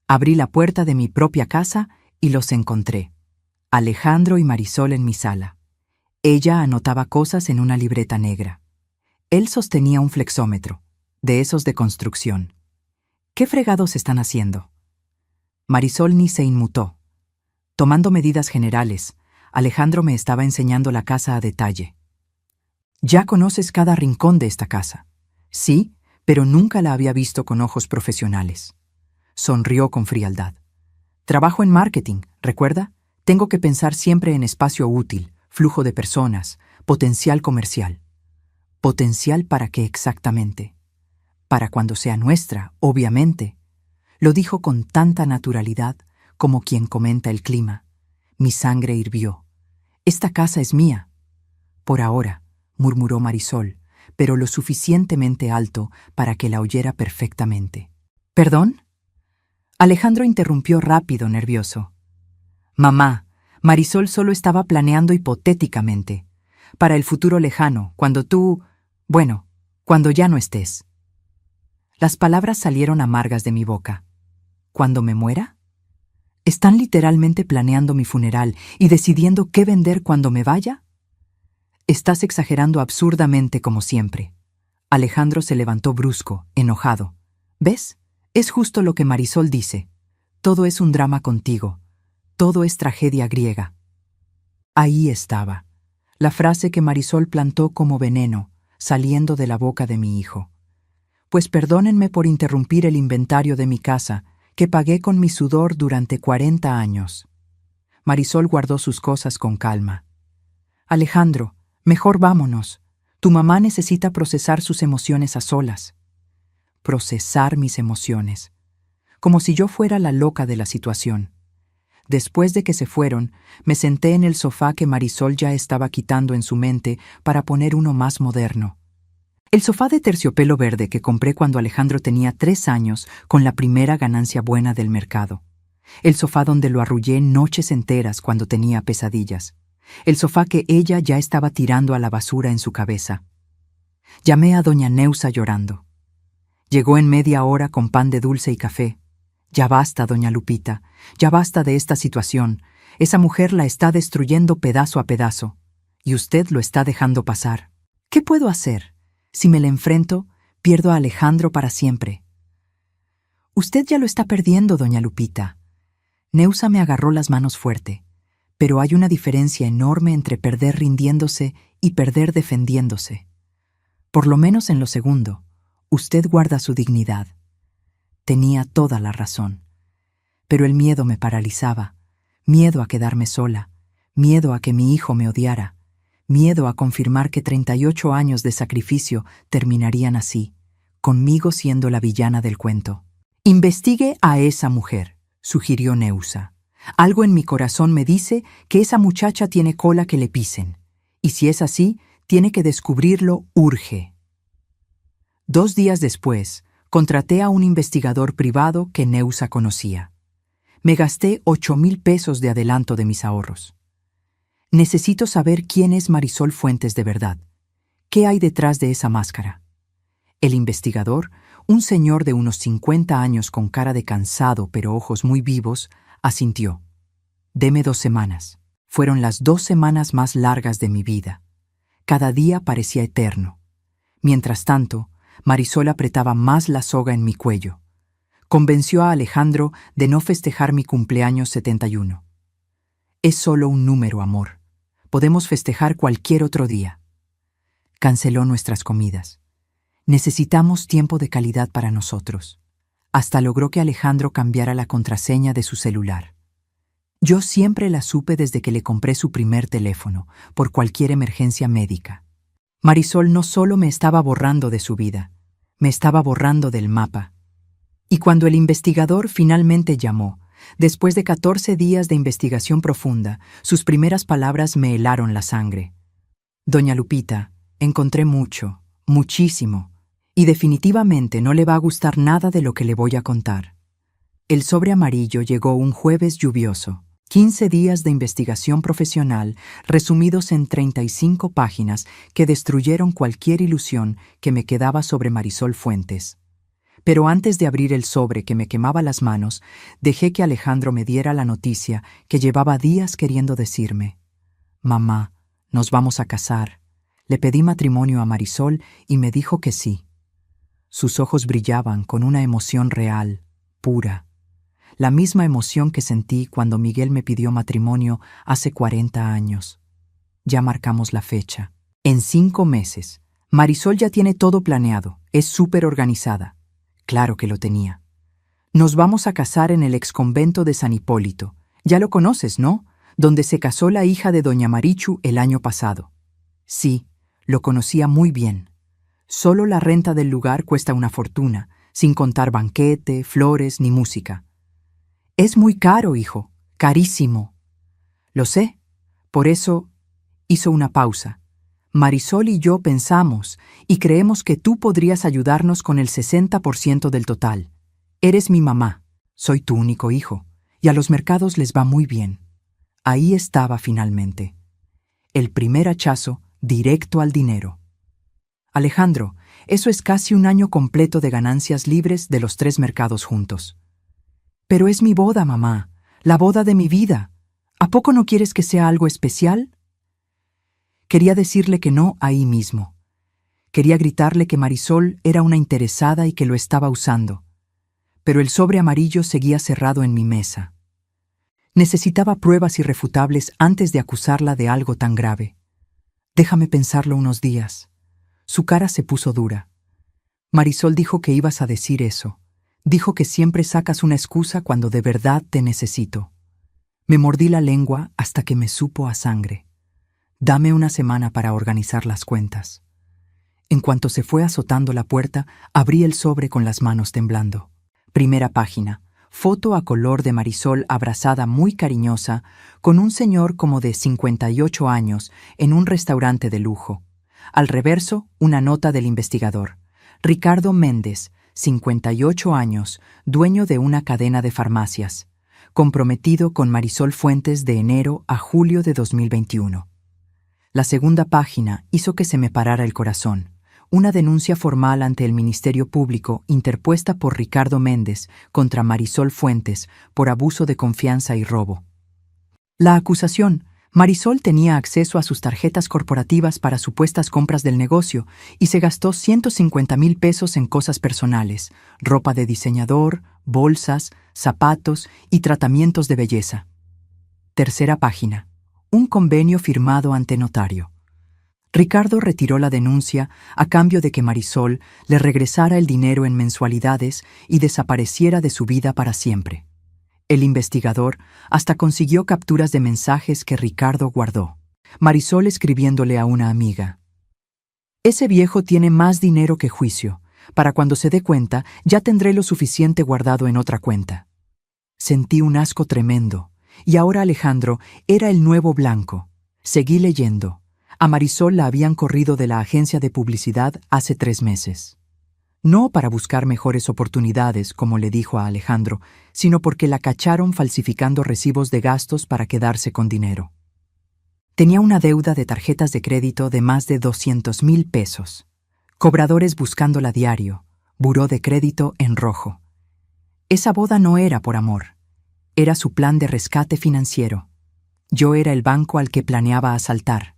Abrí la puerta de mi propia casa y los encontré. Alejandro y Marisol en mi sala. Ella anotaba cosas en una libreta negra. Él sostenía un flexómetro, de esos de construcción. ¿Qué fregados están haciendo? Marisol ni se inmutó. Tomando medidas generales, Alejandro me estaba enseñando la casa a detalle. Ya conoces cada rincón de esta casa. Sí, pero nunca la había visto con ojos profesionales. Sonrió con frialdad. Trabajo en marketing, ¿recuerda? Tengo que pensar siempre en espacio útil, flujo de personas, potencial comercial. ¿Potencial para qué exactamente? Para cuando sea nuestra, obviamente. Lo dijo con tanta naturalidad como quien comenta el clima. Mi sangre hirvió. Esta casa es mía. Por ahora, murmuró Marisol, pero lo suficientemente alto para que la oyera perfectamente. ¿Perdón? Alejandro interrumpió rápido, nervioso. Mamá, Marisol solo estaba planeando hipotéticamente, para el futuro lejano, cuando ya no estés. Las palabras salieron amargas de mi boca. ¿Cuándo me muera? ¿Están literalmente planeando mi funeral y decidiendo qué vender cuando me vaya? Estás exagerando absurdamente como siempre. Alejandro se levantó brusco, enojado. ¿Ves? Es justo lo que Marisol dice. Todo es un drama contigo. Todo es tragedia griega. Ahí estaba, la frase que Marisol plantó como veneno, saliendo de la boca de mi hijo. Pues perdónenme por interrumpir el inventario de mi casa, que pagué con mi sudor durante 40 años. Marisol guardó sus cosas con calma. Alejandro, mejor vámonos. Tu mamá necesita procesar sus emociones a solas. Procesar mis emociones. Como si yo fuera la loca de la situación. Después de que se fueron, me senté en el sofá que Marisol ya estaba quitando en su mente para poner uno más moderno. El sofá de terciopelo verde que compré cuando Alejandro tenía 3 años con la primera ganancia buena del mercado. El sofá donde lo arrullé noches enteras cuando tenía pesadillas. El sofá que ella ya estaba tirando a la basura en su cabeza. Llamé a doña Neusa llorando. Llegó en media hora con pan de dulce y café. Ya basta, doña Lupita, ya basta de esta situación. Esa mujer la está destruyendo pedazo a pedazo. Y usted lo está dejando pasar. ¿Qué puedo hacer? Si me le enfrento, pierdo a Alejandro para siempre. Usted ya lo está perdiendo, doña Lupita. Neusa me agarró las manos fuerte. Pero hay una diferencia enorme entre perder rindiéndose y perder defendiéndose. Por lo menos en lo segundo, usted guarda su dignidad. Tenía toda la razón. Pero el miedo me paralizaba. Miedo a quedarme sola. Miedo a que mi hijo me odiara. Miedo a confirmar que 38 años de sacrificio terminarían así, conmigo siendo la villana del cuento. Investigue a esa mujer, sugirió Neusa. Algo en mi corazón me dice que esa muchacha tiene cola que le pisen. Y si es así, tiene que descubrirlo urge. 2 días después, contraté a un investigador privado que Neusa conocía. Me gasté 8,000 pesos de adelanto de mis ahorros. Necesito saber quién es Marisol Fuentes de verdad. ¿Qué hay detrás de esa máscara? El investigador, un señor de unos 50 años con cara de cansado pero ojos muy vivos, asintió. Deme 2 semanas. Fueron las 2 semanas más largas de mi vida. Cada día parecía eterno. Mientras tanto, Marisol apretaba más la soga en mi cuello. Convenció a Alejandro de no festejar mi cumpleaños 71. Es solo un número, amor. Podemos festejar cualquier otro día. Canceló nuestras comidas. Necesitamos tiempo de calidad para nosotros. Hasta logró que Alejandro cambiara la contraseña de su celular. Yo siempre la supe desde que le compré su primer teléfono, por cualquier emergencia médica. Marisol no solo me estaba borrando de su vida, me estaba borrando del mapa. Y cuando el investigador finalmente llamó, después de 14 días de investigación profunda, sus primeras palabras me helaron la sangre. Doña Lupita, encontré mucho, muchísimo, y definitivamente no le va a gustar nada de lo que le voy a contar. El sobre amarillo llegó un jueves lluvioso. 15 días de investigación profesional resumidos en 35 páginas que destruyeron cualquier ilusión que me quedaba sobre Marisol Fuentes. Pero antes de abrir el sobre que me quemaba las manos, dejé que Alejandro me diera la noticia que llevaba días queriendo decirme. Mamá, nos vamos a casar. Le pedí matrimonio a Marisol y me dijo que sí. Sus ojos brillaban con una emoción real, pura. La misma emoción que sentí cuando Miguel me pidió matrimonio hace 40 años. Ya marcamos la fecha. En 5 meses. Marisol ya tiene todo planeado. Es súper organizada. Claro que lo tenía. Nos vamos a casar en el exconvento de San Hipólito. Ya lo conoces, ¿no? Donde se casó la hija de doña Marichu el año pasado. Sí, lo conocía muy bien. Solo la renta del lugar cuesta una fortuna, sin contar banquete, flores ni música. Es muy caro, hijo, carísimo. Lo sé. Por eso hizo una pausa. Marisol y yo pensamos y creemos que tú podrías ayudarnos con el 60% del total. Eres mi mamá, soy tu único hijo, y a los mercados les va muy bien. Ahí estaba finalmente. El primer hachazo directo al dinero. Alejandro, eso es casi un año completo de ganancias libres de los 3 mercados juntos. Pero es mi boda, mamá, la boda de mi vida. ¿A poco no quieres que sea algo especial? Quería decirle que no ahí mismo. Quería gritarle que Marisol era una interesada y que lo estaba usando. Pero el sobre amarillo seguía cerrado en mi mesa. Necesitaba pruebas irrefutables antes de acusarla de algo tan grave. Déjame pensarlo unos días. Su cara se puso dura. Marisol dijo que ibas a decir eso. Dijo que siempre sacas una excusa cuando de verdad te necesito. Me mordí la lengua hasta que me supo a sangre. Dame una semana para organizar las cuentas. En cuanto se fue azotando la puerta, abrí el sobre con las manos temblando. Primera página. Foto a color de Marisol abrazada muy cariñosa con un señor como de 58 años en un restaurante de lujo. Al reverso, una nota del investigador. Ricardo Méndez, 58 años, dueño de una cadena de farmacias. Comprometido con Marisol Fuentes de enero a julio de 2021. La segunda página hizo que se me parara el corazón. Una denuncia formal ante el Ministerio Público interpuesta por Ricardo Méndez contra Marisol Fuentes por abuso de confianza y robo. La acusación: Marisol tenía acceso a sus tarjetas corporativas para supuestas compras del negocio y se gastó 150,000 pesos en cosas personales, ropa de diseñador, bolsas, zapatos y tratamientos de belleza. Tercera página. Un convenio firmado ante notario. Ricardo retiró la denuncia a cambio de que Marisol le regresara el dinero en mensualidades y desapareciera de su vida para siempre. El investigador hasta consiguió capturas de mensajes que Ricardo guardó. Marisol escribiéndole a una amiga: «Ese viejo tiene más dinero que juicio. Para cuando se dé cuenta, ya tendré lo suficiente guardado en otra cuenta». Sentí un asco tremendo. Y ahora Alejandro era el nuevo blanco. Seguí leyendo. A Marisol la habían corrido de la agencia de publicidad hace 3 meses. No para buscar mejores oportunidades, como le dijo a Alejandro, sino porque la cacharon falsificando recibos de gastos para quedarse con dinero. Tenía una deuda de tarjetas de crédito de más de 200,000 pesos. Cobradores buscándola diario. Buró de crédito en rojo. Esa boda no era por amor. Era su plan de rescate financiero. Yo era el banco al que planeaba asaltar.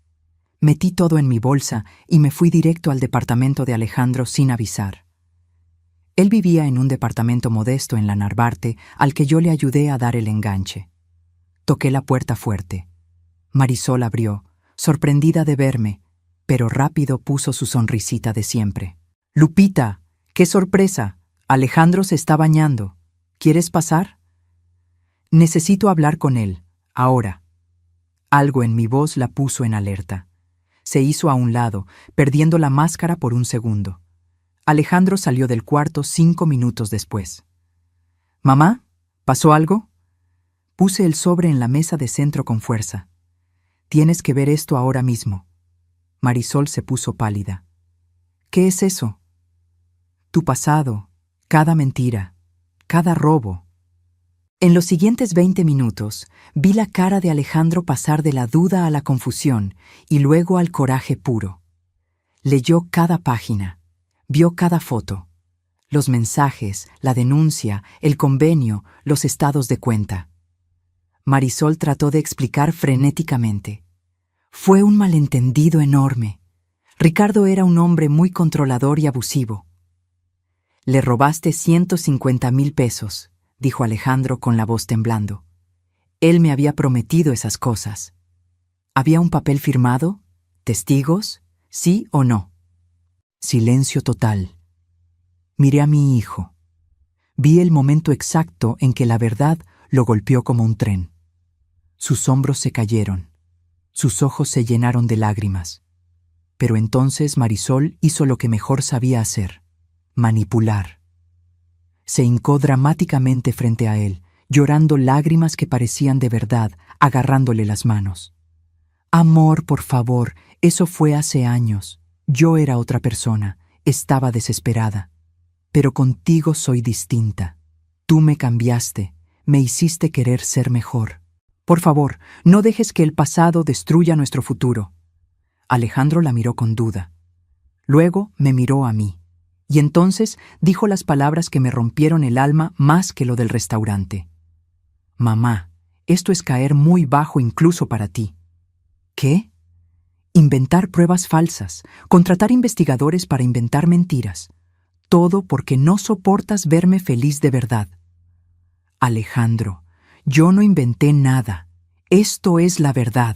Metí todo en mi bolsa y me fui directo al departamento de Alejandro sin avisar. Él vivía en un departamento modesto en la Narvarte al que yo le ayudé a dar el enganche. Toqué la puerta fuerte. Marisol abrió, sorprendida de verme, pero rápido puso su sonrisita de siempre. «Lupita, qué sorpresa. Alejandro se está bañando. ¿Quieres pasar?» «Necesito hablar con él, ahora». Algo en mi voz la puso en alerta. Se hizo a un lado, perdiendo la máscara por un segundo. Alejandro salió del cuarto 5 minutos después. «¿Mamá? ¿Pasó algo?» Puse el sobre en la mesa de centro con fuerza. «Tienes que ver esto ahora mismo». Marisol se puso pálida. «¿Qué es eso?» «Tu pasado, cada mentira, cada robo». En los siguientes 20 minutos, vi la cara de Alejandro pasar de la duda a la confusión y luego al coraje puro. Leyó cada página, vio cada foto, los mensajes, la denuncia, el convenio, los estados de cuenta. Marisol trató de explicar frenéticamente. Fue un malentendido enorme. Ricardo era un hombre muy controlador y abusivo. «Le robaste 150,000 pesos», dijo Alejandro con la voz temblando. Él me había prometido esas cosas. ¿Había un papel firmado? ¿Testigos? ¿Sí o no? Silencio total. Miré a mi hijo. Vi el momento exacto en que la verdad lo golpeó como un tren. Sus hombros se cayeron. Sus ojos se llenaron de lágrimas. Pero entonces Marisol hizo lo que mejor sabía hacer: manipular. Se hincó dramáticamente frente a él, llorando lágrimas que parecían de verdad, agarrándole las manos. «Amor, por favor, Eso fue hace años. Yo era otra persona, estaba desesperada. Pero contigo soy distinta. Tú me cambiaste, me hiciste querer ser mejor. Por favor, no dejes que el pasado destruya nuestro futuro. Alejandro la miró con duda. Luego me miró a mí. Y entonces dijo las palabras que me rompieron el alma más que lo del restaurante. Mamá, esto es caer muy bajo incluso para ti. ¿Qué? Inventar pruebas falsas, contratar investigadores para inventar mentiras. Todo porque no soportas verme feliz de verdad. Alejandro, yo no inventé nada. Esto es la verdad.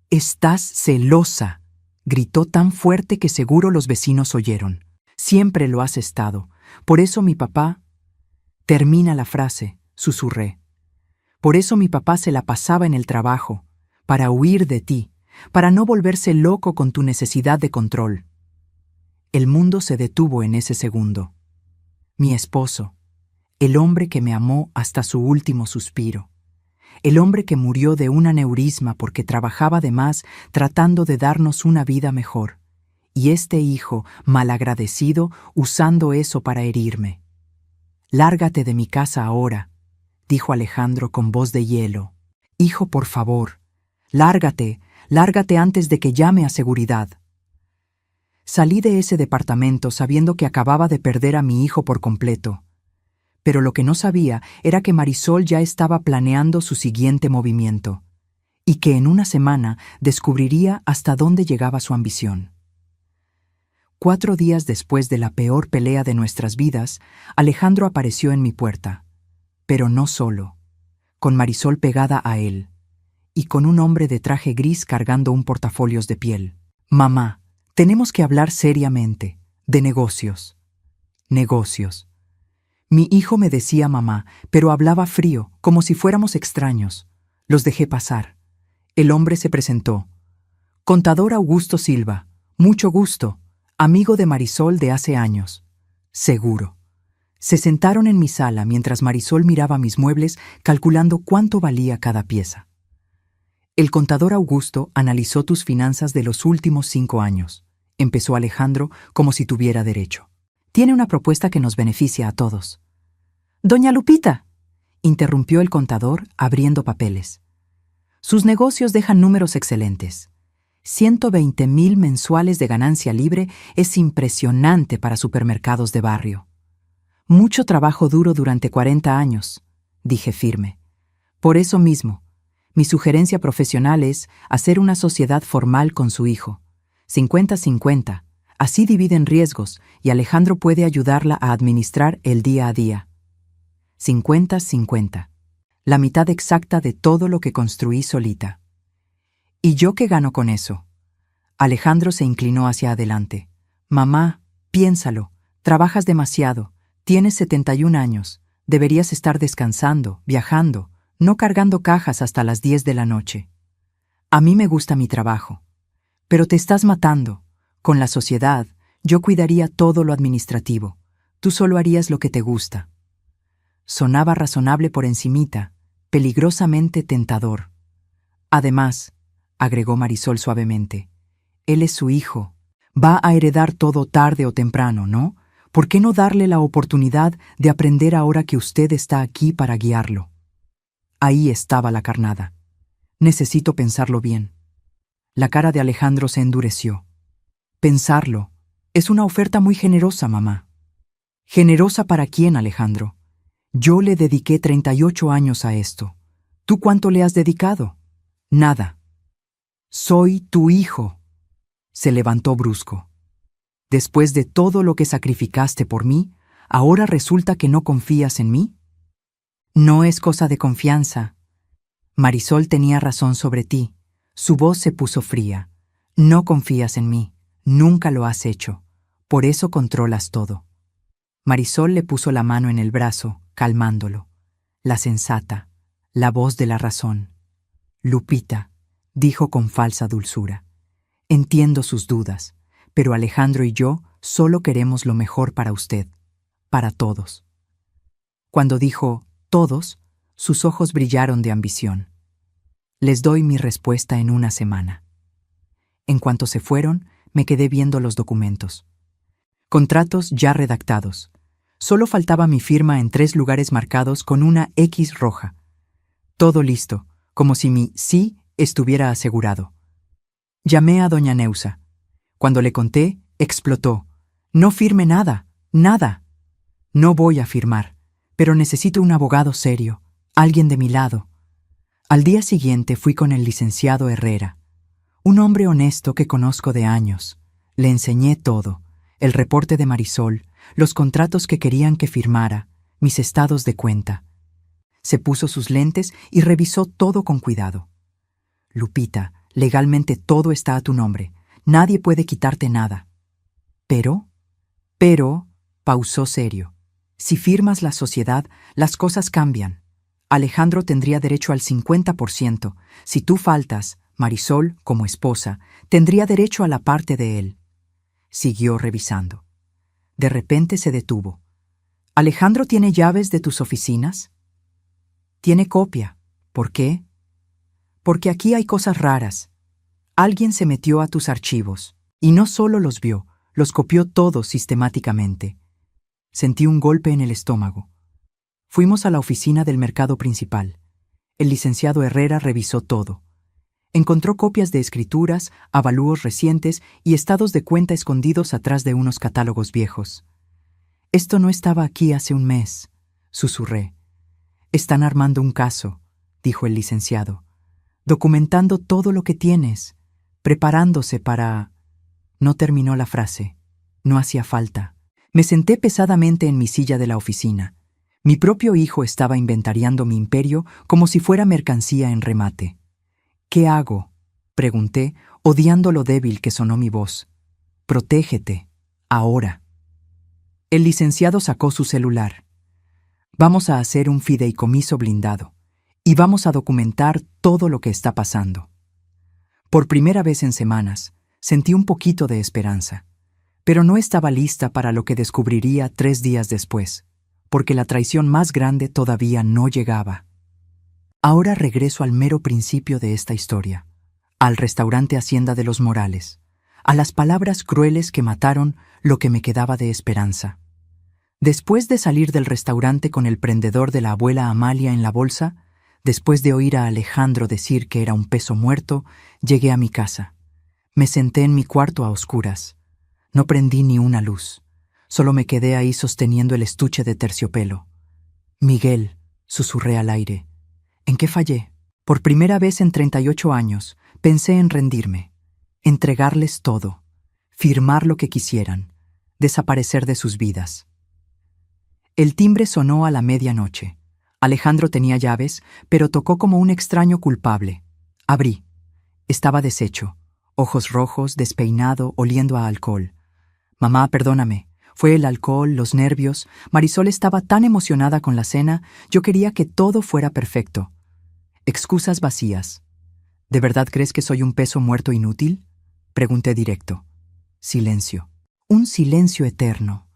Estás celosa, gritó tan fuerte que seguro los vecinos oyeron. Siempre lo has estado. Por eso mi papá... Termina la frase, susurré. Por eso mi papá se la pasaba en el trabajo, para huir de ti, para no volverse loco con tu necesidad de control. El mundo se detuvo en ese segundo. Mi esposo, el hombre que me amó hasta su último suspiro, el hombre que murió de un aneurisma porque trabajaba de más tratando de darnos una vida mejor, y este hijo malagradecido usando eso para herirme. Lárgate de mi casa ahora, dijo Alejandro con voz de hielo. Hijo, por favor, lárgate, lárgate antes de que llame a seguridad. Salí de ese departamento sabiendo que acababa de perder a mi hijo por completo. Pero lo que no sabía era que Marisol ya estaba planeando su siguiente movimiento, y que en una semana descubriría hasta dónde llegaba su ambición. 4 días después de la peor pelea de nuestras vidas, Alejandro apareció en mi puerta, pero no solo, con Marisol pegada a él, y con un hombre de traje gris cargando un portafolios de piel. Mamá, tenemos que hablar seriamente, de negocios. Negocios. Mi hijo me decía mamá, pero hablaba frío, como si fuéramos extraños. Los dejé pasar. El hombre se presentó. Contador Augusto Silva, mucho gusto, amigo de Marisol de hace años. Seguro. Se sentaron en mi sala mientras Marisol miraba mis muebles calculando cuánto valía cada pieza. El contador Augusto analizó tus finanzas de los últimos 5 años. Empezó Alejandro como si tuviera derecho. Tiene una propuesta que nos beneficia a todos. Doña Lupita, interrumpió el contador abriendo papeles. Sus negocios dejan números excelentes. 120,000 mensuales de ganancia libre es impresionante para supermercados de barrio. Mucho trabajo duro durante 40 años, dije firme. Por eso mismo, mi sugerencia profesional es hacer una sociedad formal con su hijo. 50-50. Así dividen riesgos y Alejandro puede ayudarla a administrar el día a día. 50-50. La mitad exacta de todo lo que construí solita. ¿Y yo qué gano con eso? Alejandro se inclinó hacia adelante. Mamá, piénsalo. Trabajas demasiado. Tienes 71 años. Deberías estar descansando, viajando, no cargando cajas hasta las 10 de la noche. A mí me gusta mi trabajo. Pero te estás matando. Con la sociedad, yo cuidaría todo lo administrativo. Tú solo harías lo que te gusta. Sonaba razonable por encimita, peligrosamente tentador. Además, agregó Marisol suavemente, él es su hijo. Va a heredar todo tarde o temprano, ¿no? ¿Por qué no darle la oportunidad de aprender ahora que usted está aquí para guiarlo? Ahí estaba la carnada. Necesito pensarlo bien. La cara de Alejandro se endureció. Pensarlo. Es una oferta muy generosa, mamá. ¿Generosa para quién, Alejandro? Yo le dediqué 38 años a esto. ¿Tú cuánto le has dedicado? Nada. Soy tu hijo. Se levantó brusco. Después de todo lo que sacrificaste por mí, ¿ahora resulta que no confías en mí? No es cosa de confianza. Marisol tenía razón sobre ti. Su voz se puso fría. No confías en mí. Nunca lo has hecho. Por eso controlas todo. Marisol le puso la mano en el brazo, calmándolo. La sensata, la voz de la razón. Lupita, dijo con falsa dulzura. Entiendo sus dudas, pero Alejandro y yo solo queremos lo mejor para usted, para todos. Cuando dijo todos, sus ojos brillaron de ambición. Les doy mi respuesta en una semana. En cuanto se fueron, me quedé viendo los documentos. Contratos ya redactados. Solo faltaba mi firma en 3 lugares marcados con una X roja. Todo listo, como si mi sí estuviera asegurado. Llamé a doña Neusa. Cuando le conté, explotó. No firme nada, nada. No voy a firmar, pero necesito un abogado serio, alguien de mi lado. Al día siguiente fui con el licenciado Herrera, un hombre honesto que conozco de años. Le enseñé todo, el reporte de Marisol, los contratos que querían que firmara, mis estados de cuenta. Se puso sus lentes y revisó todo con cuidado. Lupita, legalmente todo está a tu nombre. Nadie puede quitarte nada. Pero, pausó serio. Si firmas la sociedad, las cosas cambian. Alejandro tendría derecho al 50%. Si tú faltas, Marisol, como esposa, tendría derecho a la parte de él. Siguió revisando. De repente se detuvo. ¿Alejandro tiene llaves de tus oficinas? Tiene copia. ¿Por qué? Porque aquí hay cosas raras. Alguien se metió a tus archivos, y no solo los vio, los copió todos sistemáticamente. Sentí un golpe en el estómago. Fuimos a la oficina del mercado principal. El licenciado Herrera revisó todo. Encontró copias de escrituras, avalúos recientes y estados de cuenta escondidos atrás de unos catálogos viejos. Esto no estaba aquí hace un mes, susurré. Están armando un caso, dijo el licenciado, documentando todo lo que tienes, preparándose para... No terminó la frase. No hacía falta. Me senté pesadamente en mi silla de la oficina. Mi propio hijo estaba inventariando mi imperio como si fuera mercancía en remate. ¿Qué hago?, pregunté, odiando lo débil que sonó mi voz. Protégete, ahora. El licenciado sacó su celular. Vamos a hacer un fideicomiso blindado y vamos a documentar todo lo que está pasando. Por primera vez en semanas, sentí un poquito de esperanza, pero no estaba lista para lo que descubriría 3 días después, porque la traición más grande todavía no llegaba. Ahora regreso al mero principio de esta historia, al restaurante Hacienda de los Morales, a las palabras crueles que mataron lo que me quedaba de esperanza. Después de salir del restaurante con el prendedor de la abuela Amalia en la bolsa, después de oír a Alejandro decir que era un peso muerto, llegué a mi casa. Me senté en mi cuarto a oscuras. No prendí ni una luz. Solo me quedé ahí sosteniendo el estuche de terciopelo. Miguel, susurré al aire. ¿En qué fallé? Por primera vez en 38 años, pensé en rendirme, entregarles todo, firmar lo que quisieran, desaparecer de sus vidas. El timbre sonó a la medianoche. Alejandro tenía llaves, pero tocó como un extraño culpable. Abrí. Estaba deshecho, ojos rojos, despeinado, oliendo a alcohol. Mamá, perdóname. Fue el alcohol, los nervios. Marisol estaba tan emocionada con la cena, yo quería que todo fuera perfecto. Excusas vacías. ¿De verdad crees que soy un peso muerto inútil?, pregunté directo. Silencio. Un silencio eterno.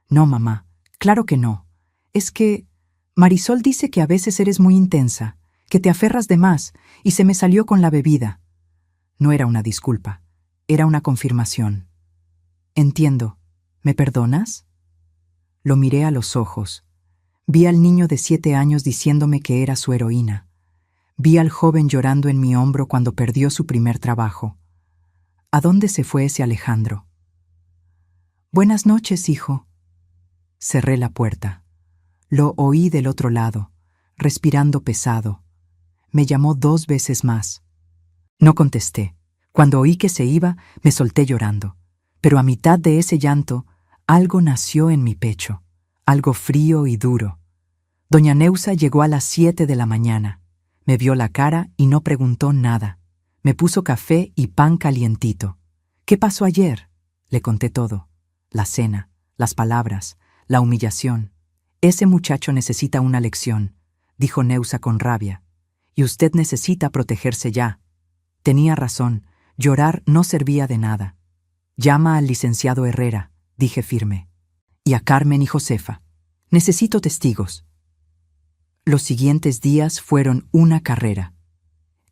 No, mamá, claro que no. Es que Marisol dice que a veces eres muy intensa, que te aferras de más, y se me salió con la bebida. No era una disculpa, era una confirmación. Entiendo. ¿Me perdonas? Lo miré a los ojos. Vi al niño de 7 años diciéndome que era su heroína. Vi al joven llorando en mi hombro cuando perdió su primer trabajo. ¿A dónde se fue ese Alejandro? Buenas noches, hijo. Cerré la puerta. Lo oí del otro lado, respirando pesado. Me llamó 2 veces más. No contesté. Cuando oí que se iba, me solté llorando. Pero a mitad de ese llanto, algo nació en mi pecho, algo frío y duro. Doña Neusa llegó a las 7 de la mañana. Me vio la cara y no preguntó nada. Me puso café y pan calientito. ¿Qué pasó ayer? Le conté todo. La cena, las palabras, la humillación. Ese muchacho necesita una lección, dijo Neusa con rabia. Y usted necesita protegerse ya. Tenía razón, llorar no servía de nada. Llama al licenciado Herrera, dije firme. Y a Carmen y Josefa. Necesito testigos. Los siguientes días fueron una carrera.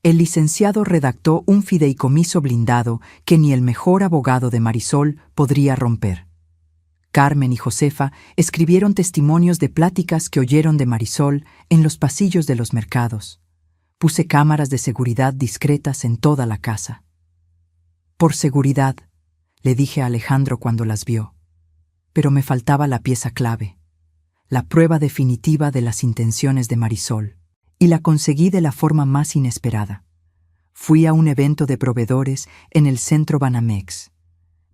El licenciado redactó un fideicomiso blindado que ni el mejor abogado de Marisol podría romper. Carmen y Josefa escribieron testimonios de pláticas que oyeron de Marisol en los pasillos de los mercados. Puse cámaras de seguridad discretas en toda la casa. Por seguridad, le dije a Alejandro cuando las vio. Pero me faltaba la pieza clave, la prueba definitiva de las intenciones de Marisol, y la conseguí de la forma más inesperada. Fui a un evento de proveedores en el centro Banamex.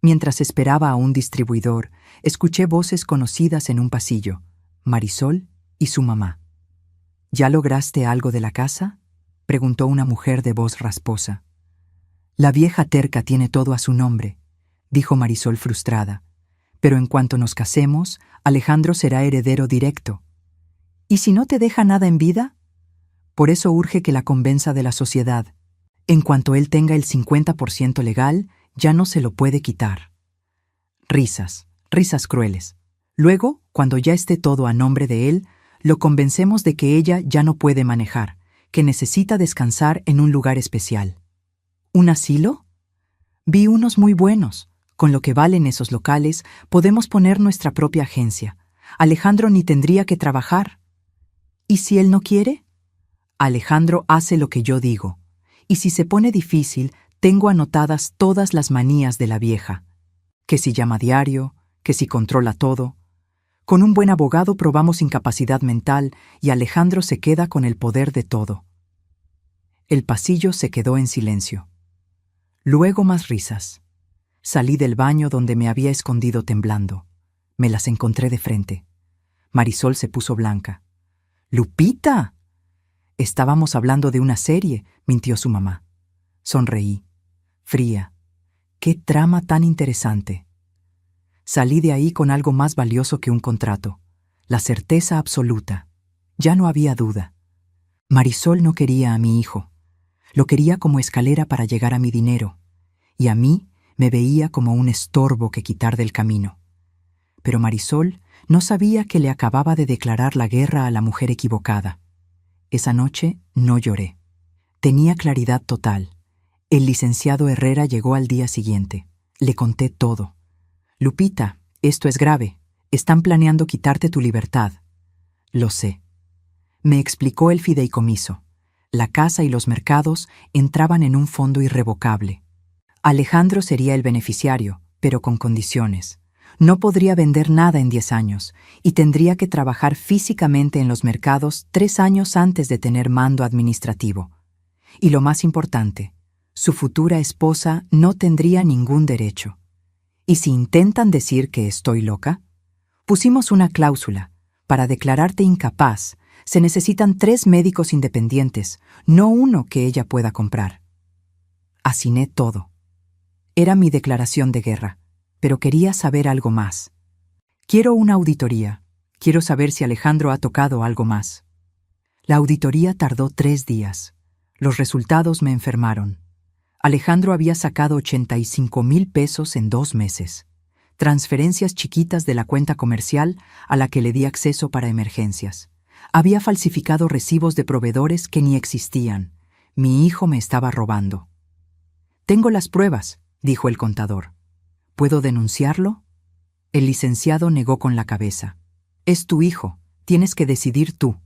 Mientras esperaba a un distribuidor, escuché voces conocidas en un pasillo, Marisol y su mamá. ¿Ya lograste algo de la casa?, preguntó una mujer de voz rasposa. La vieja terca tiene todo a su nombre, dijo Marisol frustrada. Pero en cuanto nos casemos, Alejandro será heredero directo. ¿Y si no te deja nada en vida? Por eso urge que la convenza de la sociedad. En cuanto él tenga el 50% legal, ya no se lo puede quitar. Risas, risas crueles. Luego, cuando ya esté todo a nombre de él, lo convencemos de que ella ya no puede manejar, que necesita descansar en un lugar especial. ¿Un asilo? Vi unos muy buenos. Con lo que valen esos locales, podemos poner nuestra propia agencia. Alejandro ni tendría que trabajar. ¿Y si él no quiere? Alejandro hace lo que yo digo. Y si se pone difícil, tengo anotadas todas las manías de la vieja. Que si llama diario, que si controla todo. Con un buen abogado probamos incapacidad mental y Alejandro se queda con el poder de todo. El pasillo se quedó en silencio. Luego más risas. Salí del baño donde me había escondido temblando. Me las encontré de frente. Marisol se puso blanca. ¡Lupita! Estábamos hablando de una serie, mintió su mamá. Sonreí. Fría. ¡Qué trama tan interesante! Salí de ahí con algo más valioso que un contrato. La certeza absoluta. Ya no había duda. Marisol no quería a mi hijo. Lo quería como escalera para llegar a mi dinero. Y a mí me veía como un estorbo que quitar del camino. Pero Marisol no sabía que le acababa de declarar la guerra a la mujer equivocada. Esa noche no lloré. Tenía claridad total. El licenciado Herrera llegó al día siguiente. Le conté todo. Lupita, esto es grave. Están planeando quitarte tu libertad. Lo sé. Me explicó el fideicomiso. La casa y los mercados entraban en un fondo irrevocable. Alejandro sería el beneficiario, pero con condiciones. No podría vender nada en 10 años y tendría que trabajar físicamente en los mercados 3 años antes de tener mando administrativo. Y lo más importante, su futura esposa no tendría ningún derecho. ¿Y si intentan decir que estoy loca? Pusimos una cláusula. Para declararte incapaz, se necesitan 3 médicos independientes, no uno que ella pueda comprar. Asiné todo. Era mi declaración de guerra, pero quería saber algo más. Quiero una auditoría. Quiero saber si Alejandro ha tocado algo más. La auditoría tardó 3 días. Los resultados me enfermaron. Alejandro había sacado 85,000 pesos en 2 meses. Transferencias chiquitas de la cuenta comercial a la que le di acceso para emergencias. Había falsificado recibos de proveedores que ni existían. Mi hijo me estaba robando. Tengo las pruebas, dijo el contador. ¿Puedo denunciarlo? El licenciado negó con la cabeza. Es tu hijo, tienes que decidir tú.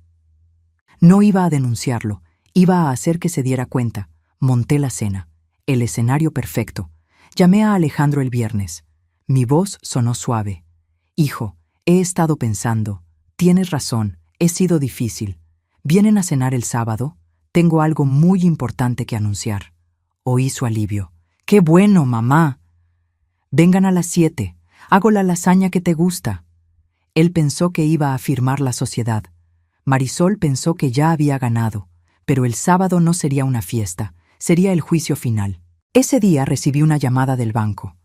No iba a denunciarlo, iba a hacer que se diera cuenta. Monté la cena, el escenario perfecto. Llamé a Alejandro el viernes. Mi voz sonó suave. Hijo, he estado pensando. Tienes razón, he sido difícil. ¿Vienen a cenar el sábado? Tengo algo muy importante que anunciar. Oí su alivio. ¡Qué bueno, mamá! Vengan a las 7. Hago la lasaña que te gusta. Él pensó que iba a firmar la sociedad. Marisol pensó que ya había ganado, pero el sábado no sería una fiesta, sería el juicio final. Ese día recibí una llamada del banco.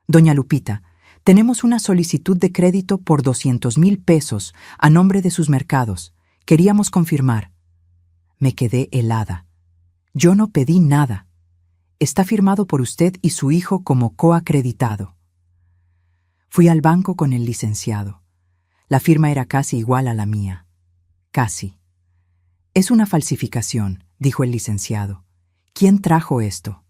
Doña Lupita, tenemos una solicitud de crédito por 200,000 pesos a nombre de sus mercados. Queríamos confirmar. Me quedé helada. Yo no pedí nada. Está firmado por usted y su hijo como coacreditado. Fui al banco con el licenciado. La firma era casi igual a la mía. Casi. Es una falsificación, dijo el licenciado. ¿Quién trajo esto?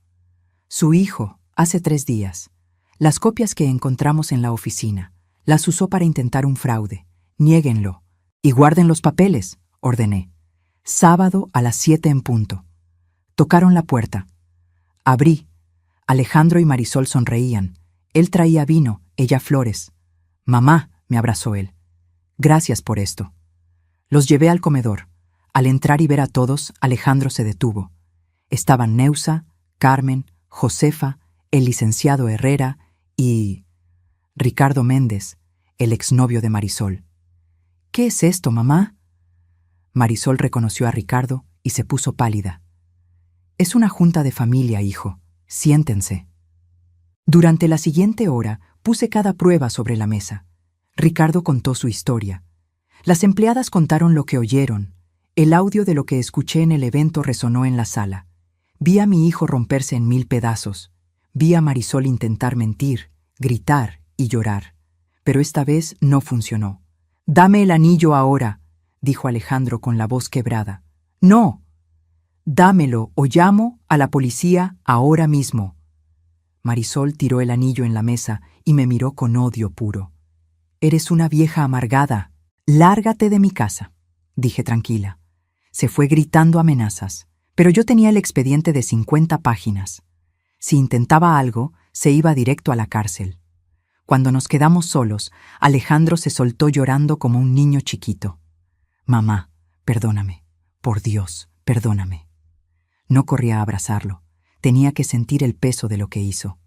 Su hijo, hace 3 días. Las copias que encontramos en la oficina. Las usó para intentar un fraude. Niéguenlo. Y guarden los papeles, ordené. Sábado a las 7 en punto. Tocaron la puerta. Abrí. Alejandro y Marisol sonreían. Él traía vino, ella flores. Mamá, me abrazó él. Gracias por esto. Los llevé al comedor. Al entrar y ver a todos, Alejandro se detuvo. Estaban Neusa, Carmen, Josefa, el licenciado Herrera y Ricardo Méndez, el exnovio de Marisol. ¿Qué es esto, mamá? Marisol reconoció a Ricardo y se puso pálida. Es una junta de familia, hijo. Siéntense. Durante la siguiente hora puse cada prueba sobre la mesa. Ricardo contó su historia. Las empleadas contaron lo que oyeron. El audio de lo que escuché en el evento resonó en la sala. Vi a mi hijo romperse en 1000 pedazos. Vi a Marisol intentar mentir, gritar y llorar. Pero esta vez no funcionó. «Dame el anillo ahora», dijo Alejandro con la voz quebrada. «No. Dámelo o llamo a la policía ahora mismo». Marisol tiró el anillo en la mesa y me miró con odio puro. «Eres una vieja amargada. Lárgate de mi casa», dije tranquila. Se fue gritando amenazas, pero yo tenía el expediente de 50 páginas. Si intentaba algo, se iba directo a la cárcel. Cuando nos quedamos solos, Alejandro se soltó llorando como un niño chiquito. «Mamá, perdóname. Por Dios, perdóname». No corrí a abrazarlo. Tenía que sentir el peso de lo que hizo.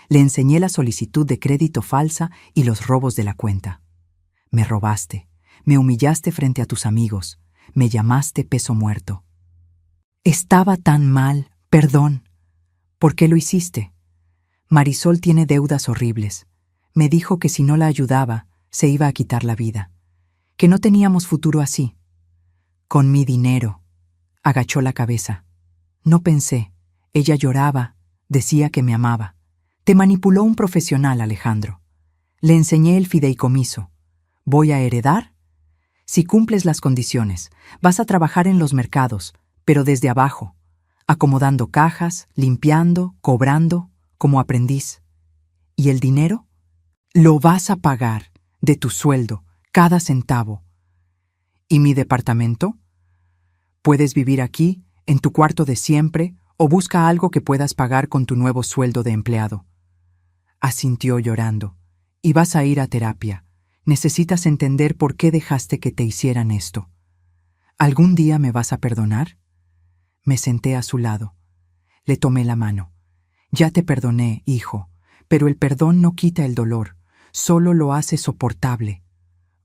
Le enseñé la solicitud de crédito falsa y los robos de la cuenta. «Me robaste, me humillaste frente a tus amigos, me llamaste peso muerto». «Estaba tan mal, perdón». «¿Por qué lo hiciste?» «Marisol tiene deudas horribles. Me dijo que si no la ayudaba, se iba a quitar la vida. Que no teníamos futuro así». «Con mi dinero». Agachó la cabeza. «No pensé. Ella lloraba, decía que me amaba. Te manipuló un profesional, Alejandro. Le enseñé el fideicomiso. ¿Voy a heredar? Si cumples las condiciones, vas a trabajar en los mercados, pero desde abajo, acomodando cajas, limpiando, cobrando, como aprendiz. ¿Y el dinero? Lo vas a pagar, de tu sueldo, cada centavo. ¿Y mi departamento? Puedes vivir aquí, en tu cuarto de siempre, o busca algo que puedas pagar con tu nuevo sueldo de empleado». Asintió llorando. «Y vas a ir a terapia. Necesitas entender por qué dejaste que te hicieran esto. ¿Algún día me vas a perdonar?» Me senté a su lado. Le tomé la mano. «Ya te perdoné, hijo, pero el perdón no quita el dolor, solo lo hace soportable».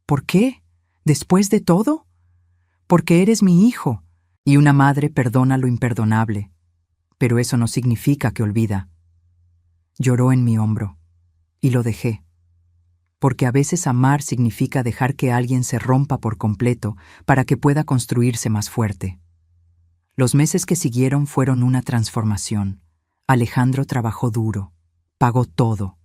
«¿Por qué? ¿Después de todo?» «Porque eres mi hijo, y una madre perdona lo imperdonable. Pero eso no significa que olvida». Lloró en mi hombro, y lo dejé. Porque a veces amar significa dejar que alguien se rompa por completo para que pueda construirse más fuerte. Los meses que siguieron fueron una transformación. Alejandro trabajó duro, pagó todo.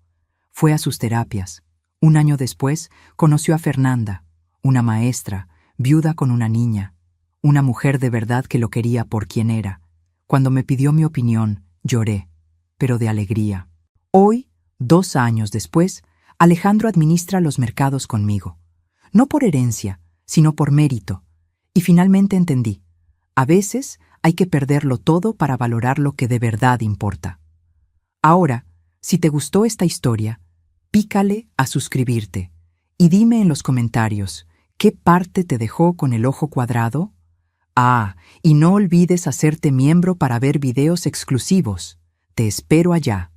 Fue a sus terapias. Un año después conoció a Fernanda, una maestra, viuda con una niña, una mujer de verdad que lo quería por quien era. Cuando me pidió mi opinión, lloré, pero de alegría. Hoy, 2 años después, Alejandro administra los mercados conmigo. No por herencia, sino por mérito. Y finalmente entendí. A veces hay que perderlo todo para valorar lo que de verdad importa. Ahora, si te gustó esta historia, pícale a suscribirte y dime en los comentarios qué parte te dejó con el ojo cuadrado. Y no olvides hacerte miembro para ver videos exclusivos. Te espero allá.